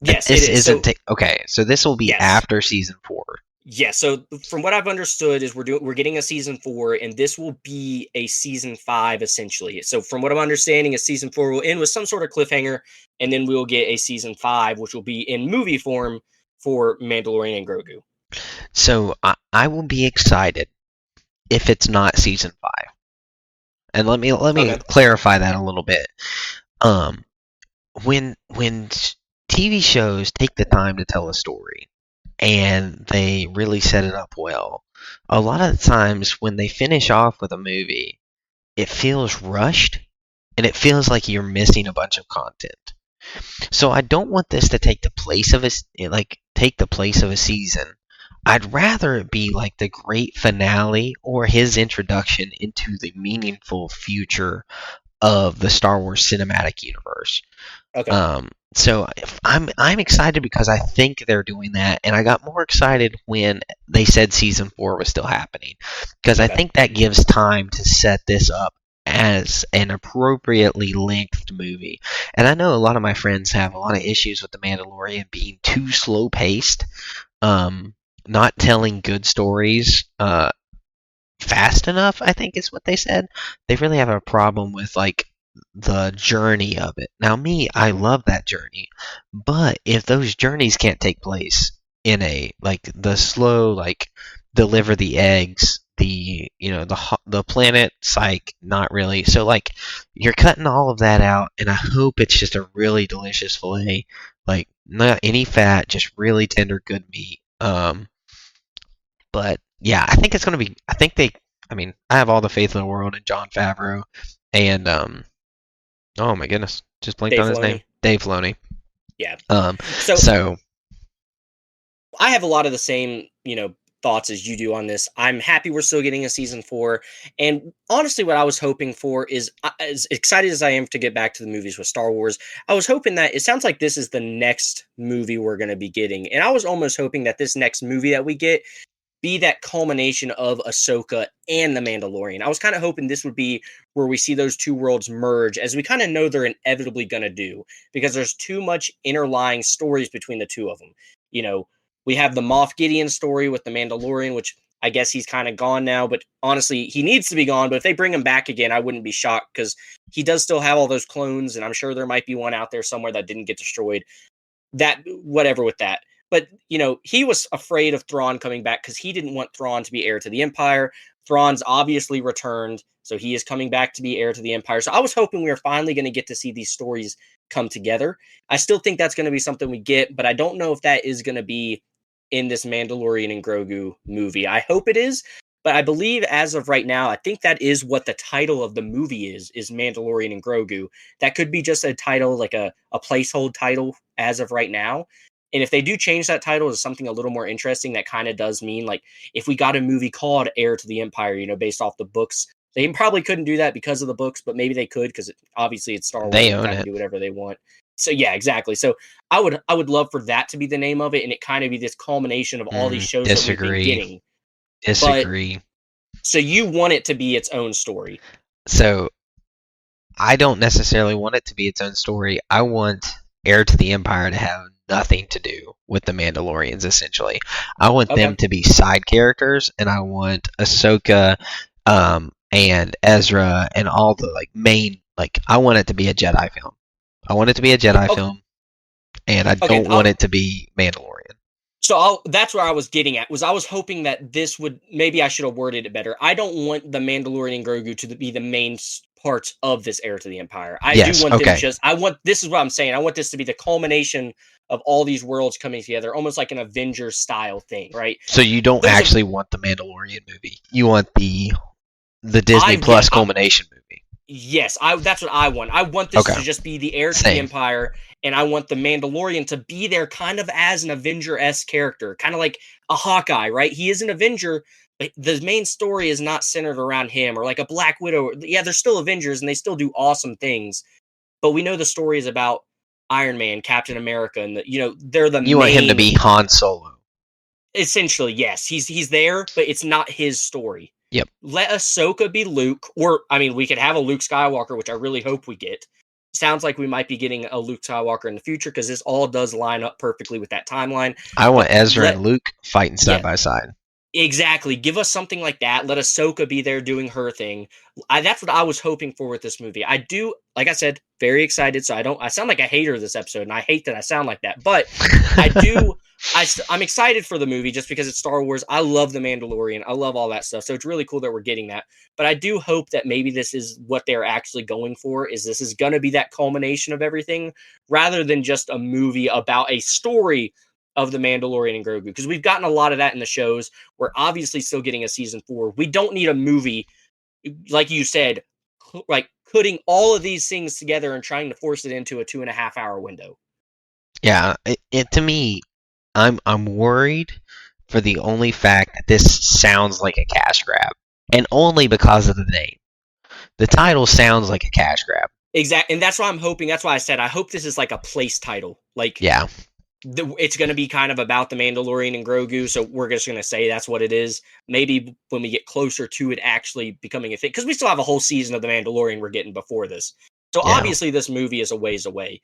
Yes, this it is. Okay, so this will be after season 4. Yeah, so from what I've understood is we're getting a season 4, and this will be a season 5 essentially. So from what I'm understanding, a season 4 will end with some sort of cliffhanger, and then we will get a season 5, which will be in movie form for Mandalorian and Grogu. So I will be excited if it's not season 5. And let me clarify that a little bit. When TV shows take the time to tell a story and they really set it up well, a lot of the times when they finish off with a movie, it feels rushed and it feels like you're missing a bunch of content. So I don't want this to take the place of a season. I'd rather it be like the great finale or his introduction into the meaningful future of the Star Wars cinematic universe. Okay. So I'm excited because I think they're doing that, and I got more excited when they said season 4 was still happening, because I think that gives time to set this up as an appropriately lengthed movie. And I know a lot of my friends have a lot of issues with The Mandalorian being too slow paced, not telling good stories fast enough, I think is what they said. They really have a problem with the journey of it. Now I love that journey, but if those journeys can't take place in the slow deliver the eggs, the planet psych, not really. So you're cutting all of that out, and I hope it's just a really delicious fillet, not any fat, just really tender good meat. But yeah, I think it's gonna be. I have all the faith in the world in Jon Favreau and oh my goodness, just blanked on his name. Dave Filoni. Yeah. Um, So so I have a lot of the same, thoughts as you do on this. I'm happy we're still getting a season 4. And honestly, what I was hoping for is, as excited as I am to get back to the movies with Star Wars, I was hoping that it sounds like this is the next movie we're going to be getting. And I was almost hoping that this next movie that we get be that culmination of Ahsoka and The Mandalorian. I was kind of hoping this would be where we see those two worlds merge, as we kind of know they're inevitably going to do, because there's too much interlying stories between the two of them. You know, we have the Moff Gideon story with The Mandalorian, which I guess he's kind of gone now, but honestly, he needs to be gone. But if they bring him back again, I wouldn't be shocked, because he does still have all those clones, and I'm sure there might be one out there somewhere that didn't get destroyed. That, whatever with that. But, he was afraid of Thrawn coming back because he didn't want Thrawn to be heir to the Empire. Thrawn's obviously returned, so he is coming back to be heir to the Empire. So I was hoping we were finally going to get to see these stories come together. I still think that's going to be something we get, but I don't know if that is going to be in this Mandalorian and Grogu movie. I hope it is, but I believe as of right now, I think that is what the title of the movie is Mandalorian and Grogu. That could be just a title, like a placehold title as of right now. And if they do change that title to something a little more interesting, that kind of does mean, like, if we got a movie called Heir to the Empire, based off the books, they probably couldn't do that because of the books, but maybe they could, because obviously it's Star Wars. they and own kind of it. do whatever they want. So yeah, exactly. So I would love for that to be the name of it, and it kind of be this culmination of all these shows that we've been getting. Disagree. So you want it to be its own story. So I don't necessarily want it to be its own story. I want Heir to the Empire to have nothing to do with the Mandalorians, essentially. I want them to be side characters, and I want Ahsoka and Ezra and all the main, I want it to be a Jedi film. I want it to be a Jedi film, and I don't want it to be Mandalorian. So that's where I was getting at, was I was hoping that this would, maybe I should have worded it better. I don't want the Mandalorian and Grogu to be the main parts of this Heir to the Empire. I do want them this is what I'm saying. I want this to be the culmination of all these worlds coming together, almost like an Avengers style thing, right? So you don't actually want the Mandalorian movie. You want the Disney Plus culmination movie. Yes, that's what I want. I want this to just be the Heir to the Empire, and I want the Mandalorian to be there kind of as an Avenger-esque character, kind of like a Hawkeye, right? He is an Avenger, but the main story is not centered around him, or like a Black Widow. Yeah, they're still Avengers, and they still do awesome things, but we know the story is about Iron Man, Captain America, and they're the. You want him to be Han Solo. Essentially, yes, he's there, but it's not his story. Yep. Let Ahsoka be Luke, or we could have a Luke Skywalker, which I really hope we get. Sounds like we might be getting a Luke Skywalker in the future, because this all does line up perfectly with that timeline. I want Ezra and Luke fighting side by side. Exactly. Give us something like that. Let Ahsoka be there doing her thing. That's what I was hoping for with this movie. I do, like I said, very excited. So I sound like a hater of this episode, and I hate that I sound like that. But I'm excited for the movie just because it's Star Wars. I love The Mandalorian. I love all that stuff. So it's really cool that we're getting that. But I do hope that maybe this is what they're actually going for, is this is going to be that culmination of everything, rather than just a movie about a story of The Mandalorian and Grogu, because we've gotten a lot of that in the shows. We're obviously still getting a season 4. We don't need a movie, like you said, like putting all of these things together and trying to force it into a 2.5-hour window. Yeah, to me, I'm worried for the only fact that this sounds like a cash grab, and only because of the name. The title sounds like a cash grab. Exactly, and that's why I'm hoping. That's why I said I hope this is like a place title. Like, yeah. It's going to be kind of about the Mandalorian and Grogu, so we're just going to say that's what it is. Maybe when we get closer to it actually becoming a thing, because we still have a whole season of the Mandalorian we're getting before this. So obviously this movie is a ways away.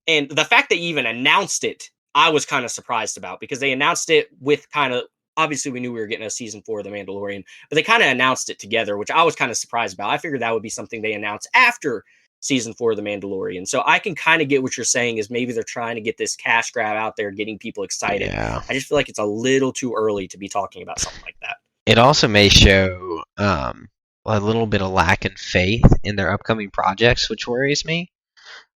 And the fact they even announced it, I was kind of surprised about, because they announced it with kind of, obviously we knew we were getting a season 4 of the Mandalorian, but they kind of announced it together, which I was kind of surprised about. I figured that would be something they announced after season 4 of the Mandalorian. So I can kind of get what you're saying, is maybe they're trying to get this cash grab out there, getting people excited. Yeah. I just feel like it's a little too early to be talking about something like that. It also may show a little bit of lack in faith in their upcoming projects, which worries me.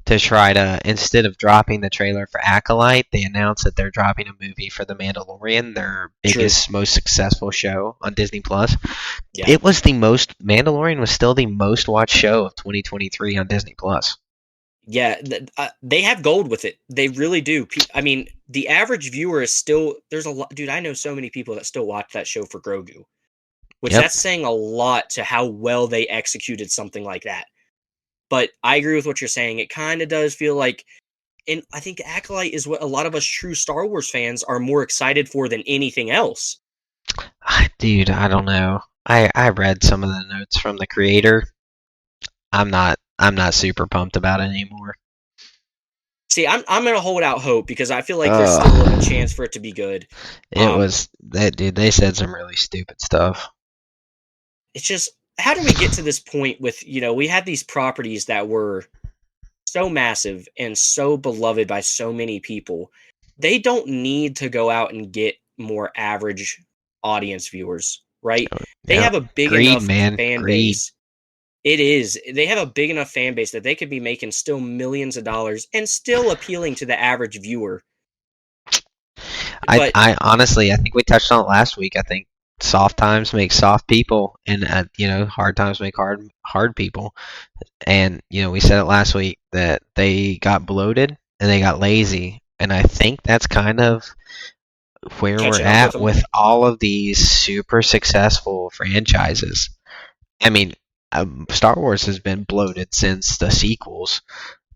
To try to, instead of dropping the trailer for Acolyte, they announced that they're dropping a movie for The Mandalorian, their biggest, most successful show on Disney Plus. Yeah. Mandalorian was still the most watched show of 2023 on Disney Plus. Yeah, they have gold with it. They really do. I mean, the average viewer is still there's a lot, dude. I know so many people that still watch that show for Grogu, which Yep. that's saying a lot to how well they executed something like that. But I agree with what you're saying. It kind of does feel like, and I think Acolyte is what a lot of us true Star Wars fans are more excited for than anything else. Dude, I don't know. I read some of the notes from the creator. I'm not super pumped about it anymore. See, I'm gonna hold out hope because I feel like there's still a Ugh. chance for it to be good. It was that dude. They said some really stupid stuff. It's just, how do we get to this point with, we had these properties that were so massive and so beloved by so many people. They don't need to go out and get more average audience viewers, right? They Yep. have a big Greed, enough man. fan Greed. base. It is. They have a big enough fan base that they could be making still millions of dollars and still appealing to the average viewer. But I honestly, I think we touched on it last week. I think soft times make soft people, and hard times make hard people. And we said it last week that they got bloated and they got lazy, and I think that's kind of where we're catching up with at them. with all of these super successful franchises. I mean, Star Wars has been bloated since the sequels.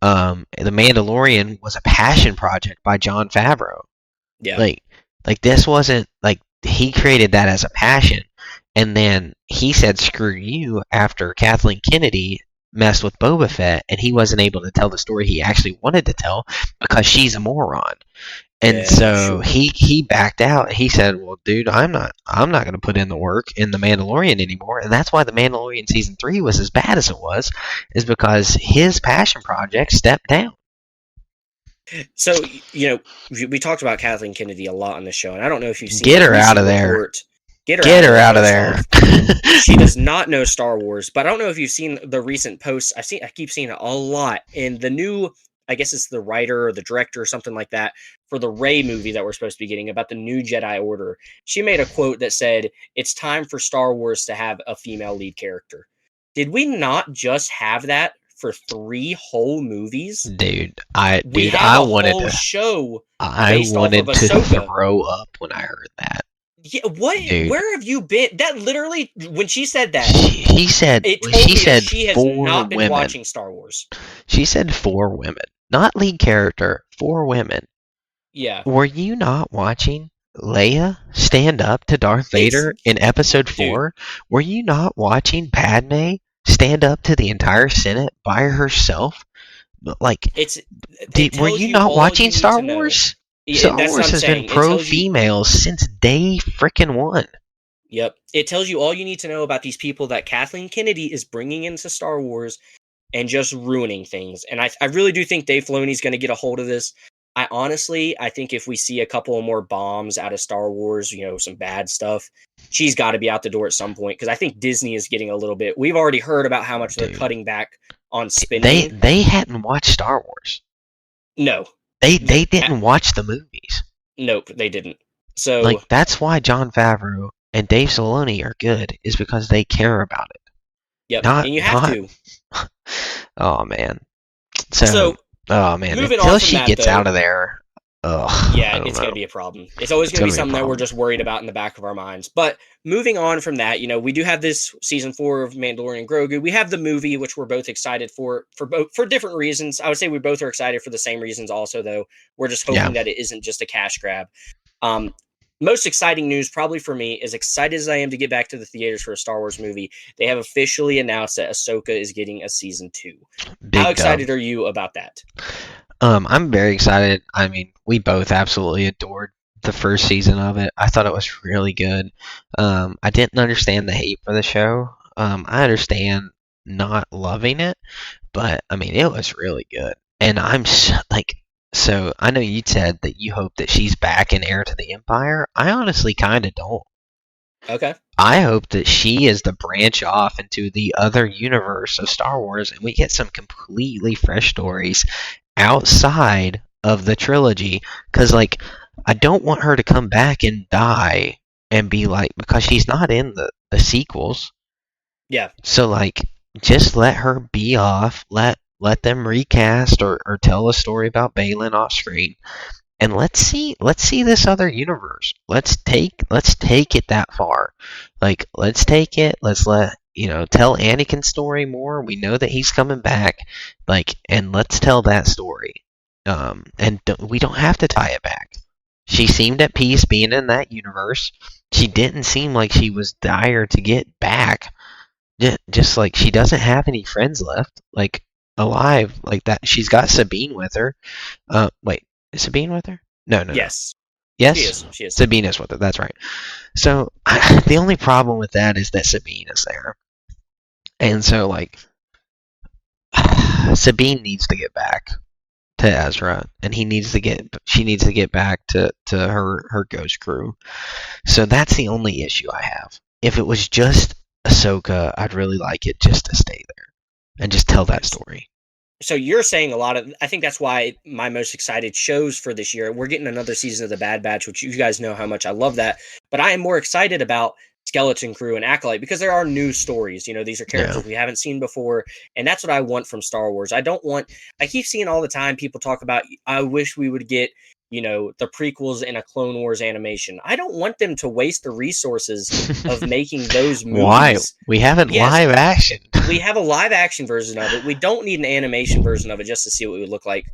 The Mandalorian was a passion project by Jon Favreau. Yeah. Like this wasn't like he created that as a passion, and then he said screw you after Kathleen Kennedy messed with Boba Fett, and he wasn't able to tell the story he actually wanted to tell because she's a moron. And Yeah, so sure. he backed out. He said, "Well, dude, I'm not going to put in the work in the Mandalorian anymore." And that's why the Mandalorian season 3 was as bad as it was, is because his passion project stepped down. So, we talked about Kathleen Kennedy a lot on the show, and I don't know if you've seen Get the her out recent of there. report. Get her Get out of her there, out of first there. off. She does not know Star Wars, but I don't know if you've seen the recent posts. I keep seeing it a lot in the new, I guess it's the writer or the director or something like that, for the Rey movie that we're supposed to be getting about the new Jedi Order. She made a quote that said, "It's time for Star Wars to have a female lead character." Did we not just have that for 3 whole movies? Dude, We have a whole show I based off of wanted to Ahsoka. throw up when I heard that. Yeah, what? Dude, Where have you been? That literally, when she said that, he said it told she me that said she has 4 not been women. watching Star Wars. She said 4 women, not lead character, 4 women. Yeah, Were you not watching Leia stand up to Darth Vader in Episode 4? dude. Were you not watching Padme stand up to the entire Senate by herself? Like, It were tells you you not all you watching need Star to know. Wars? Yeah, Star that's what Wars I'm has been saying. It tells you. pro-females since day frickin' one. Yep, it tells you all you need to know about these people that Kathleen Kennedy is bringing into Star Wars and just ruining things. And I really do think Dave Filoni's going to get a hold of this. I think if we see a couple of more bombs out of Star Wars, some bad stuff, she's got to be out the door at some point, because I think Disney is getting a little bit. We've already heard about how much they're cutting back on spending. They hadn't watched Star Wars. No, They didn't watch the movies. nope, they didn't. So Like, that's why Jon Favreau and Dave Filoni are good, is because they care about it. yep, Not, and you have not, to. Oh man. So Oh man. moving Until on from she that, gets though, out of there, yeah, I don't it's know. going to be a problem. It's always It's going to be gonna be a something that we're problem. just worried about in the back of our minds. But moving on from that, we do have this season 4 of Mandalorian Grogu. We have the movie, which we're both excited for different reasons. I would say we both are excited for the same reasons also, though. We're just hoping that it isn't just a cash grab. Most exciting news probably for me, as excited as I am to get back to the theaters for a Star Wars movie, they have officially announced that Ahsoka is getting a season 2. How excited are you about that? I'm very excited. I mean, we both absolutely adored the first season of it. I thought it was really good. I didn't understand the hate for the show. I understand not loving it, but I mean, it was really good. And so I know you said that you hope that she's back in Heir to the Empire. I honestly kind of don't. Okay. I hope that she is the branch off into the other universe of Star Wars, and we get some completely fresh stories outside of the trilogy. Because, like, I don't want her to come back and die and be like, because she's not in the sequels. Yeah. So, like, just let her be off. Let let them recast or tell a story about Balin off screen, and let's see this other universe. Let's take it that far. Like, let's take it. Let's tell Anakin's story more. We know that he's coming back. Like, and let's tell that story. And we don't have to tie it back. She seemed at peace being in that universe. She didn't seem like she was dire to get back. Just like she doesn't have any friends left, like alive, like that. She's got Sabine with her. Wait, is Sabine with her? No. Yes. Yes? She is. Sabine is with her, that's right. So, the only problem with that is that Sabine is there. And so, like, Sabine needs to get back to Ezra, and she needs to get back to her ghost crew. So that's the only issue I have. If it was just Ahsoka, I'd really like it just to stay there and just tell that story. So you're saying a lot of, I think that's why my most excited shows for this year, we're getting another season of The Bad Batch, which you guys know how much I love that, but I am more excited about Skeleton Crew and Acolyte because there are new stories. These are characters we haven't seen before, and that's what I want from Star Wars. I keep seeing all the time people talk about, I wish we would get the prequels in a Clone Wars animation. I don't want them to waste the resources of making those movies. Why? We have it live action. We have a live action version of it. We don't need an animation version of it just to see what it would look like.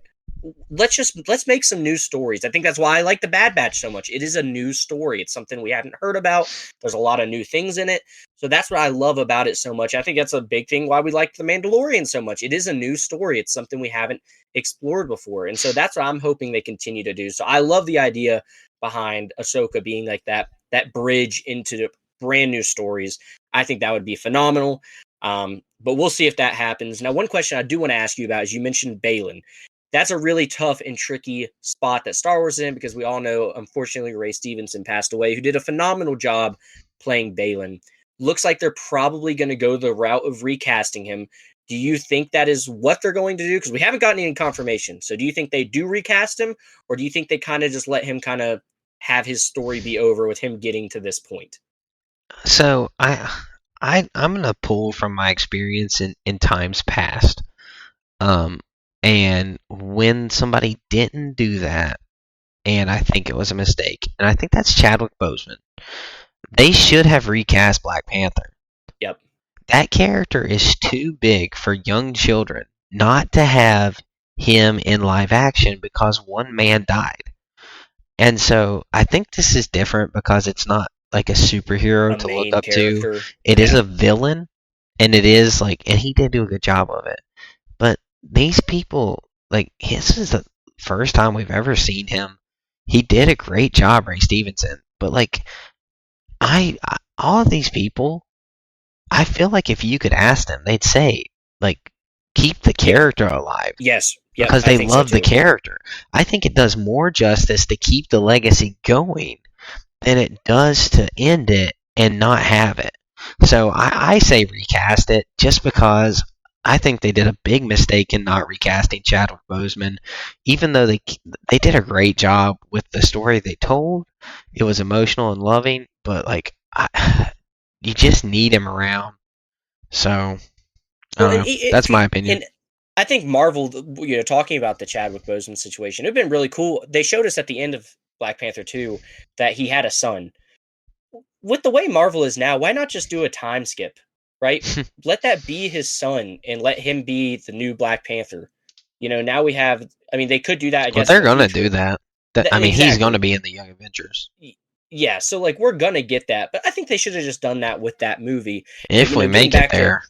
Let's make some new stories. I think that's why I like The Bad Batch so much. It is a new story. It's something we haven't heard about. There's a lot of new things in it. So that's what I love about it so much. I think that's a big thing why we like The Mandalorian so much. It is a new story. It's something we haven't explored before. And so that's what I'm hoping they continue to do. So I love the idea behind Ahsoka being like that bridge into the brand new stories. I think that would be phenomenal. But we'll see if that happens. Now, one question I do want to ask you about is you mentioned Balin. That's a really tough and tricky spot that Star Wars is in because we all know, unfortunately, Ray Stevenson passed away, who did a phenomenal job playing Balin. Looks like they're probably going to go the route of recasting him. Do you think that is what they're going to do? Because we haven't gotten any confirmation. So do you think they do recast him, or do you think they kind of just let him kind of have his story be over with him getting to this point? So I'm gonna pull from my experience in times past. And when somebody didn't do that, and I think it was a mistake, and I think that's Chadwick Boseman. They should have recast Black Panther. Yep. That character is too big for young children not to have him in live action because one man died. And so I think this is different because it's not like a superhero to look up to. It is a villain, and it is like, and he did do a good job of it. But these people, like, this is the first time we've ever seen him. He did a great job, Ray Stevenson. But like, all of these people, I feel like if you could ask them, they'd say, like, keep the character alive. Yes. Yep, because they love the character. I think it does more justice to keep the legacy going than it does to end it and not have it. So I say recast it just because I think they did a big mistake in not recasting Chadwick Boseman. Even though they did a great job with the story they told, it was emotional and loving, but like you just need him around. So that's my opinion. And I think Marvel, talking about the Chadwick Boseman situation, it'd been really cool. They showed us at the end of Black Panther 2 that he had a son. With the way Marvel is now, why not just do a time skip, right? Let that be his son and let him be the new Black Panther. Now we have, they could do that, I guess. Well, they're going to do that. Exactly. He's going to be in the Young Avengers. Yeah, so like we're going to get that, but I think they should have just done that with that movie. If we make it there.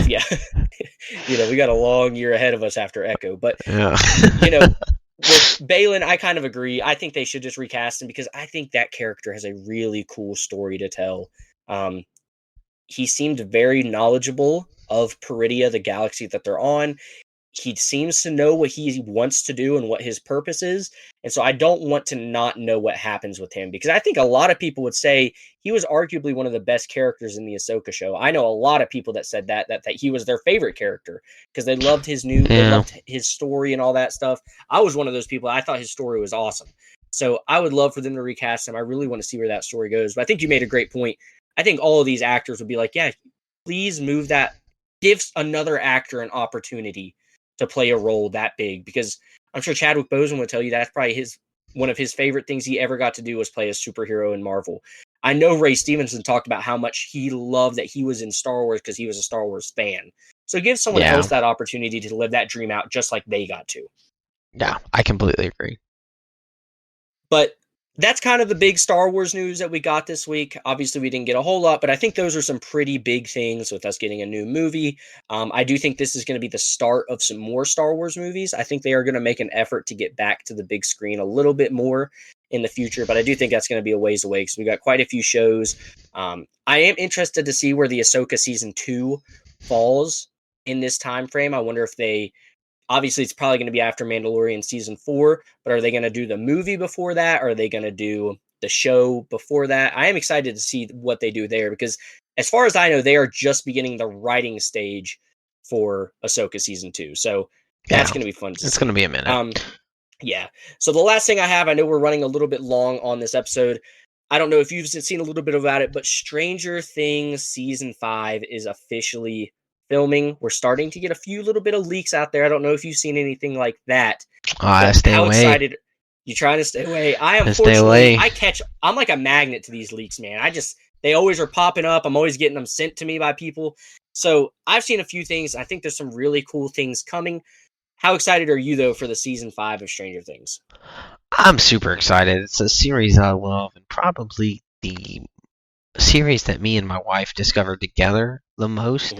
Yeah. We got a long year ahead of us after Echo, but yeah. With Balin, I kind of agree. I think they should just recast him because I think that character has a really cool story to tell. He seemed very knowledgeable of Peridia, the galaxy that they're on. He seems to know what he wants to do and what his purpose is. And so I don't want to not know what happens with him because I think a lot of people would say he was arguably one of the best characters in the Ahsoka show. I know a lot of people that said that he was their favorite character because they loved they loved his story and all that stuff. I was one of those people. I thought his story was awesome. So I would love for them to recast him. I really want to see where that story goes. But I think you made a great point. I think all of these actors would be like, yeah, please move that. Give another actor an opportunity to play a role that big, because I'm sure Chadwick Boseman would tell you that's probably one of his favorite things he ever got to do was play a superhero in Marvel. I know Ray Stevenson talked about how much he loved that he was in Star Wars because he was a Star Wars fan. So give someone Yeah. else that opportunity to live that dream out just like they got to. Yeah, I completely agree. But that's kind of the big Star Wars news that we got this week. Obviously, we didn't get a whole lot, but I think those are some pretty big things with us getting a new movie. I do think this is going to be the start of some more Star Wars movies. I think they are going to make an effort to get back to the big screen a little bit more in the future, but I do think that's going to be a ways away because we got quite a few shows. I am interested to see where the Ahsoka season 2 falls in this time frame. I wonder if they... Obviously, it's probably going to be after Mandalorian season 4, but are they going to do the movie before that? Or are they going to do the show before that? I am excited to see what they do there because, as far as I know, they are just beginning the writing stage for Ahsoka season 2. So that's going to be fun to see. It's going to be a minute. Yeah. So the last thing I have, I know we're running a little bit long on this episode. I don't know if you've seen a little bit about it, but Stranger Things season 5 is officially filming. We're starting to get a few little bit of leaks out there. I don't know if you've seen anything like that. Stay away. Excited you trying to stay away? I am stay away. I'm like a magnet to these leaks, man. They always are popping up. I'm always getting them sent to me by people. So I've seen a few things. I think there's some really cool things coming. How excited are you though for the season 5 of Stranger Things? I'm super excited. It's a series I love and probably the series that me and my wife discovered together the most.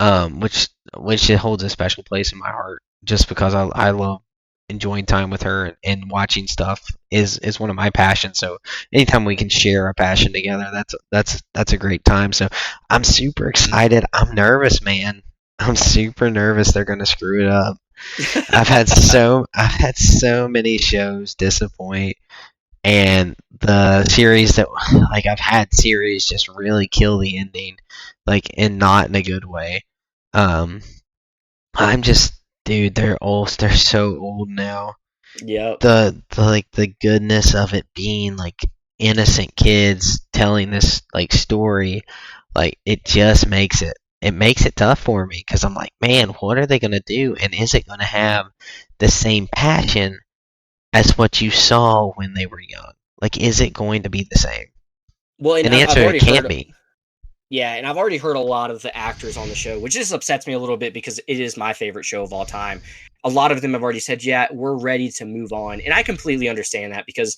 Which it holds a special place in my heart just because I love enjoying time with her and watching stuff is one of my passions. So anytime we can share a passion together, that's a great time. So I'm super excited. I'm nervous, man. I'm super nervous they're gonna screw it up. I've had so many shows disappoint, and the series that I've had series just really kill the ending, and not in a good way. I'm just, dude, they're so old now. Yeah. The goodness of it being innocent kids telling this story, it just makes it tough for me because I'm like, man, what are they gonna do? And is it gonna have the same passion as what you saw when they were young? Is it going to be the same? Well, and the answer it can't be. Yeah, and I've already heard a lot of the actors on the show, which just upsets me a little bit because it is my favorite show of all time. A lot of them have already said, yeah, we're ready to move on. And I completely understand that because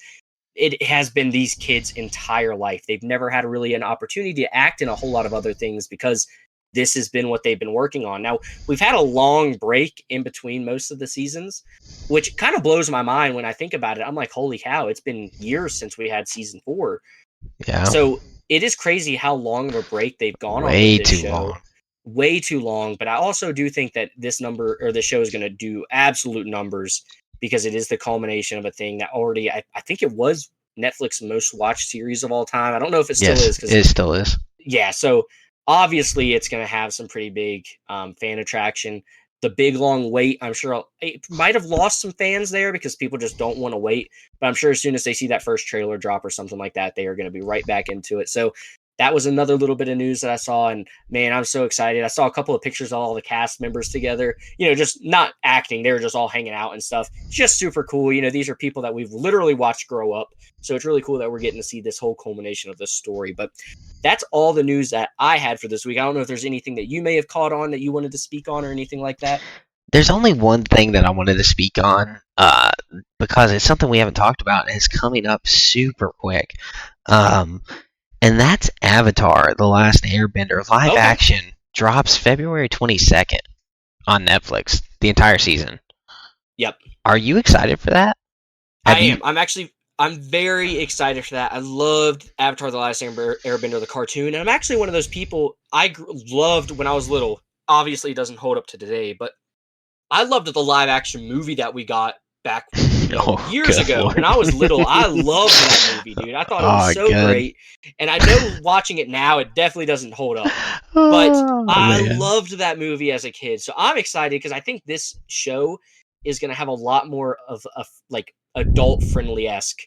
it has been these kids' entire life. They've never had really an opportunity to act in a whole lot of other things because this has been what they've been working on. Now, we've had a long break in between most of the seasons, which kind of blows my mind when I think about it. I'm like, holy cow, it's been years since we had season 4. Yeah. So it is crazy how long of a break they've gone on with this show. Way too long. But I also do think that this show is going to do absolute numbers because it is the culmination of a thing that already, I think it was Netflix's most watched series of all time. I don't know if it still is. It still is. Yeah. So obviously it's going to have some pretty big fan attraction. The big long wait, I'm sure it might have lost some fans there because people just don't want to wait. But I'm sure as soon as they see that first trailer drop or something like that, they are going to be right back into it. So that was another little bit of news that I saw. And man, I'm so excited. I saw a couple of pictures of all the cast members together, just not acting. They were just all hanging out and stuff. Just super cool. These are people that we've literally watched grow up. So it's really cool that we're getting to see this whole culmination of this story. But that's all the news that I had for this week. I don't know if there's anything that you may have caught on that you wanted to speak on or anything like that. There's only one thing that I wanted to speak on because it's something we haven't talked about and it's coming up super quick. And that's Avatar, The Last Airbender. Live action drops February 22nd on Netflix, the entire season. Yep. Are you excited for that? I am. I'm very excited for that. I loved Avatar: The Last Airbender, the cartoon, and I'm actually one of those people I loved when I was little. Obviously, it doesn't hold up to today, but I loved the live action movie that we got back years ago when I was little. I loved that movie, dude. I thought it was so great. And I know watching it now, it definitely doesn't hold up. But I loved that movie as a kid. So I'm excited because I think this show is going to have a lot more of a adult friendly-esque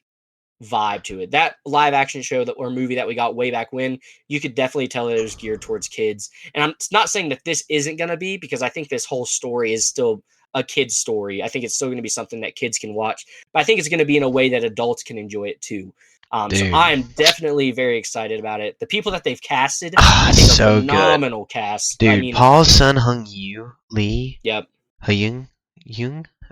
vibe to it. That live action show or movie that we got way back when, you could definitely tell that it was geared towards kids. And I'm not saying that this isn't going to be, because I think this whole story is still a kid's story. I think it's still going to be something that kids can watch, but I think it's going to be in a way that adults can enjoy it too. So I'm definitely very excited about it. The people that they've casted, I think so are phenomenal cast. Dude, I mean, Paul's son Hung Lee. Yep. Hyung?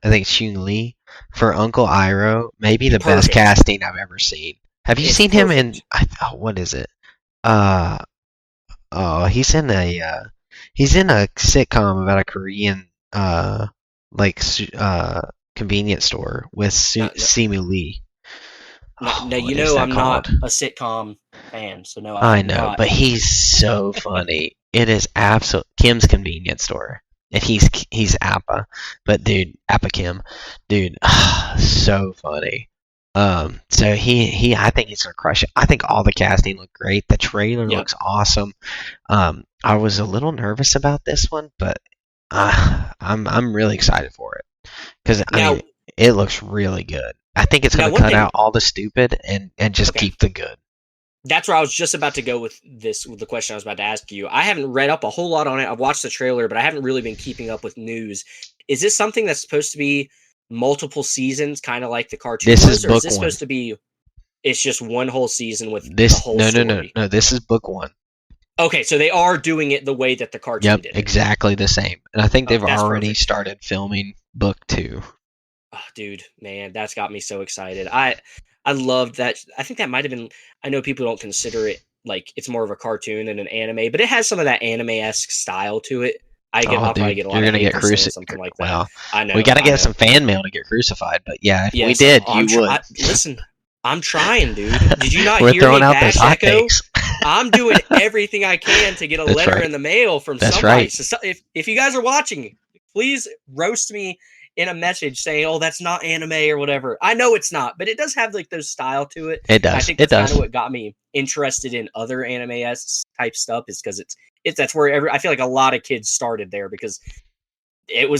I think it's Hyung Lee for Uncle Iroh. Maybe the best Perfect. casting I've ever seen. Have you It's seen him in? perfect. What is it? He's in a sitcom about a Korean convenience store with Simu Lee. No, What you is know that I'm not called? a sitcom fan, so no, I I'm know, not. but he's so funny. It is absolute Kim's Convenience Store, and he's Appa, but dude, Appa Kim, dude, so funny. So I think he's gonna crush it. I think all the casting looked great. The trailer Yep. looks awesome. I was a little nervous about this one, but I'm really excited for it because I mean it looks really good. I think it's gonna cut out all the stupid and just keep the good. That's where I was just about to go with the question I was about to ask you. I haven't read up a whole lot on it. I've watched the trailer, but I haven't really been keeping up with news. Is this something that's supposed to be multiple seasons, kind of like the cartoon This was, is or book is this one. supposed to be? It's just one whole season with this. The whole story. No. This is book one. Okay, so they are doing it the way that the cartoon did. Exactly the same. And I think they've already perfect. started filming book 2. Oh, dude, man, that's got me so excited. I loved that. I think that might have been. I know people don't consider it like it's more of a cartoon than an anime, but it has some of that anime-esque style to it. I'll probably get a lot of hate for saying something like that. Well, I know we got to get some fan mail to get crucified, but yeah, if we did, you would. Listen, I'm trying, dude. Did you not We're hear throwing me out bash those hot Echo? takes. I'm doing everything I can to get a letter in the mail from somebody. Right. So if you guys are watching, please roast me in a message saying, "Oh, that's not anime" or whatever. I know it's not, but it does have like those style to it. It does. I think that's kind of what got me interested in other anime-esque type stuff, is because that's where I feel like a lot of kids started there, because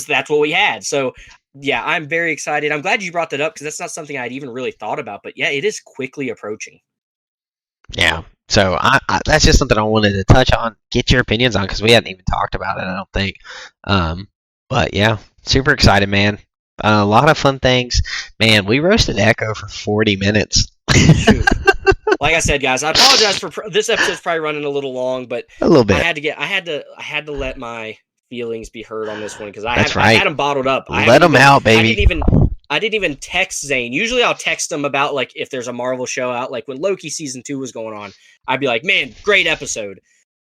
that's what we had. So yeah, I'm very excited. I'm glad you brought that up, because that's not something I'd even really thought about. But yeah, it is quickly approaching. Yeah. So I that's just something I wanted to touch on, get your opinions on, because we hadn't even talked about it, I don't think. But yeah, super excited, man. A lot of fun things. Man, we roasted Echo for 40 minutes. Shoot. Like I said, guys, I apologize for this episode's probably running a little long, but a little bit. I had to let my feelings be heard on this one, because I That's had them bottled up. Let them out, baby. I didn't even text Zane. Usually I'll text him about like if there's a Marvel show out, like when Loki season 2 was going on, I'd be like, "Man, great episode."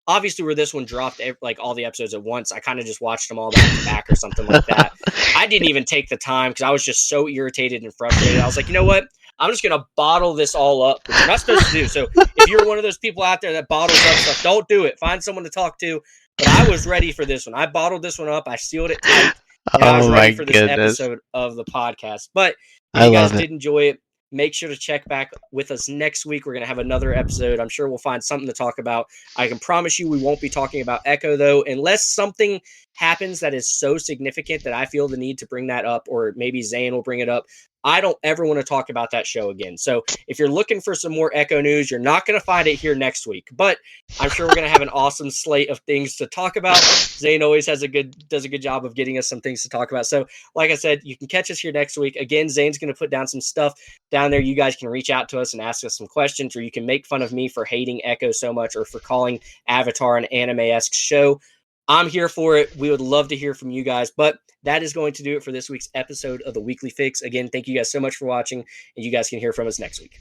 Obviously, where this one dropped like all the episodes at once, I kind of just watched them all back to back or something like that. I didn't even take the time because I was just so irritated and frustrated. I was like, you know what? I'm just gonna bottle this all up, which you're not supposed to do. So if you're one of those people out there that bottles up stuff, don't do it. Find someone to talk to. But I was ready for this one. I bottled this one up. I sealed it tight. And I was ready for this episode of the podcast. But if you guys did enjoy it, make sure to check back with us next week. We're going to have another episode. I'm sure we'll find something to talk about. I can promise you we won't be talking about Echo, though, unless something happens that is so significant that I feel the need to bring that up, or maybe Zane will bring it up. I don't ever want to talk about that show again. So if you're looking for some more Echo news, you're not going to find it here next week. But I'm sure we're going to have an awesome slate of things to talk about. Zane always does a good job of getting us some things to talk about. So like I said, you can catch us here next week. Again, Zane's going to put down some stuff down there. You guys can reach out to us and ask us some questions, or you can make fun of me for hating Echo so much, or for calling Avatar an anime-esque show. I'm here for it. We would love to hear from you guys, but that is going to do it for this week's episode of the Weekly Fix. Again, thank you guys so much for watching, and you guys can hear from us next week.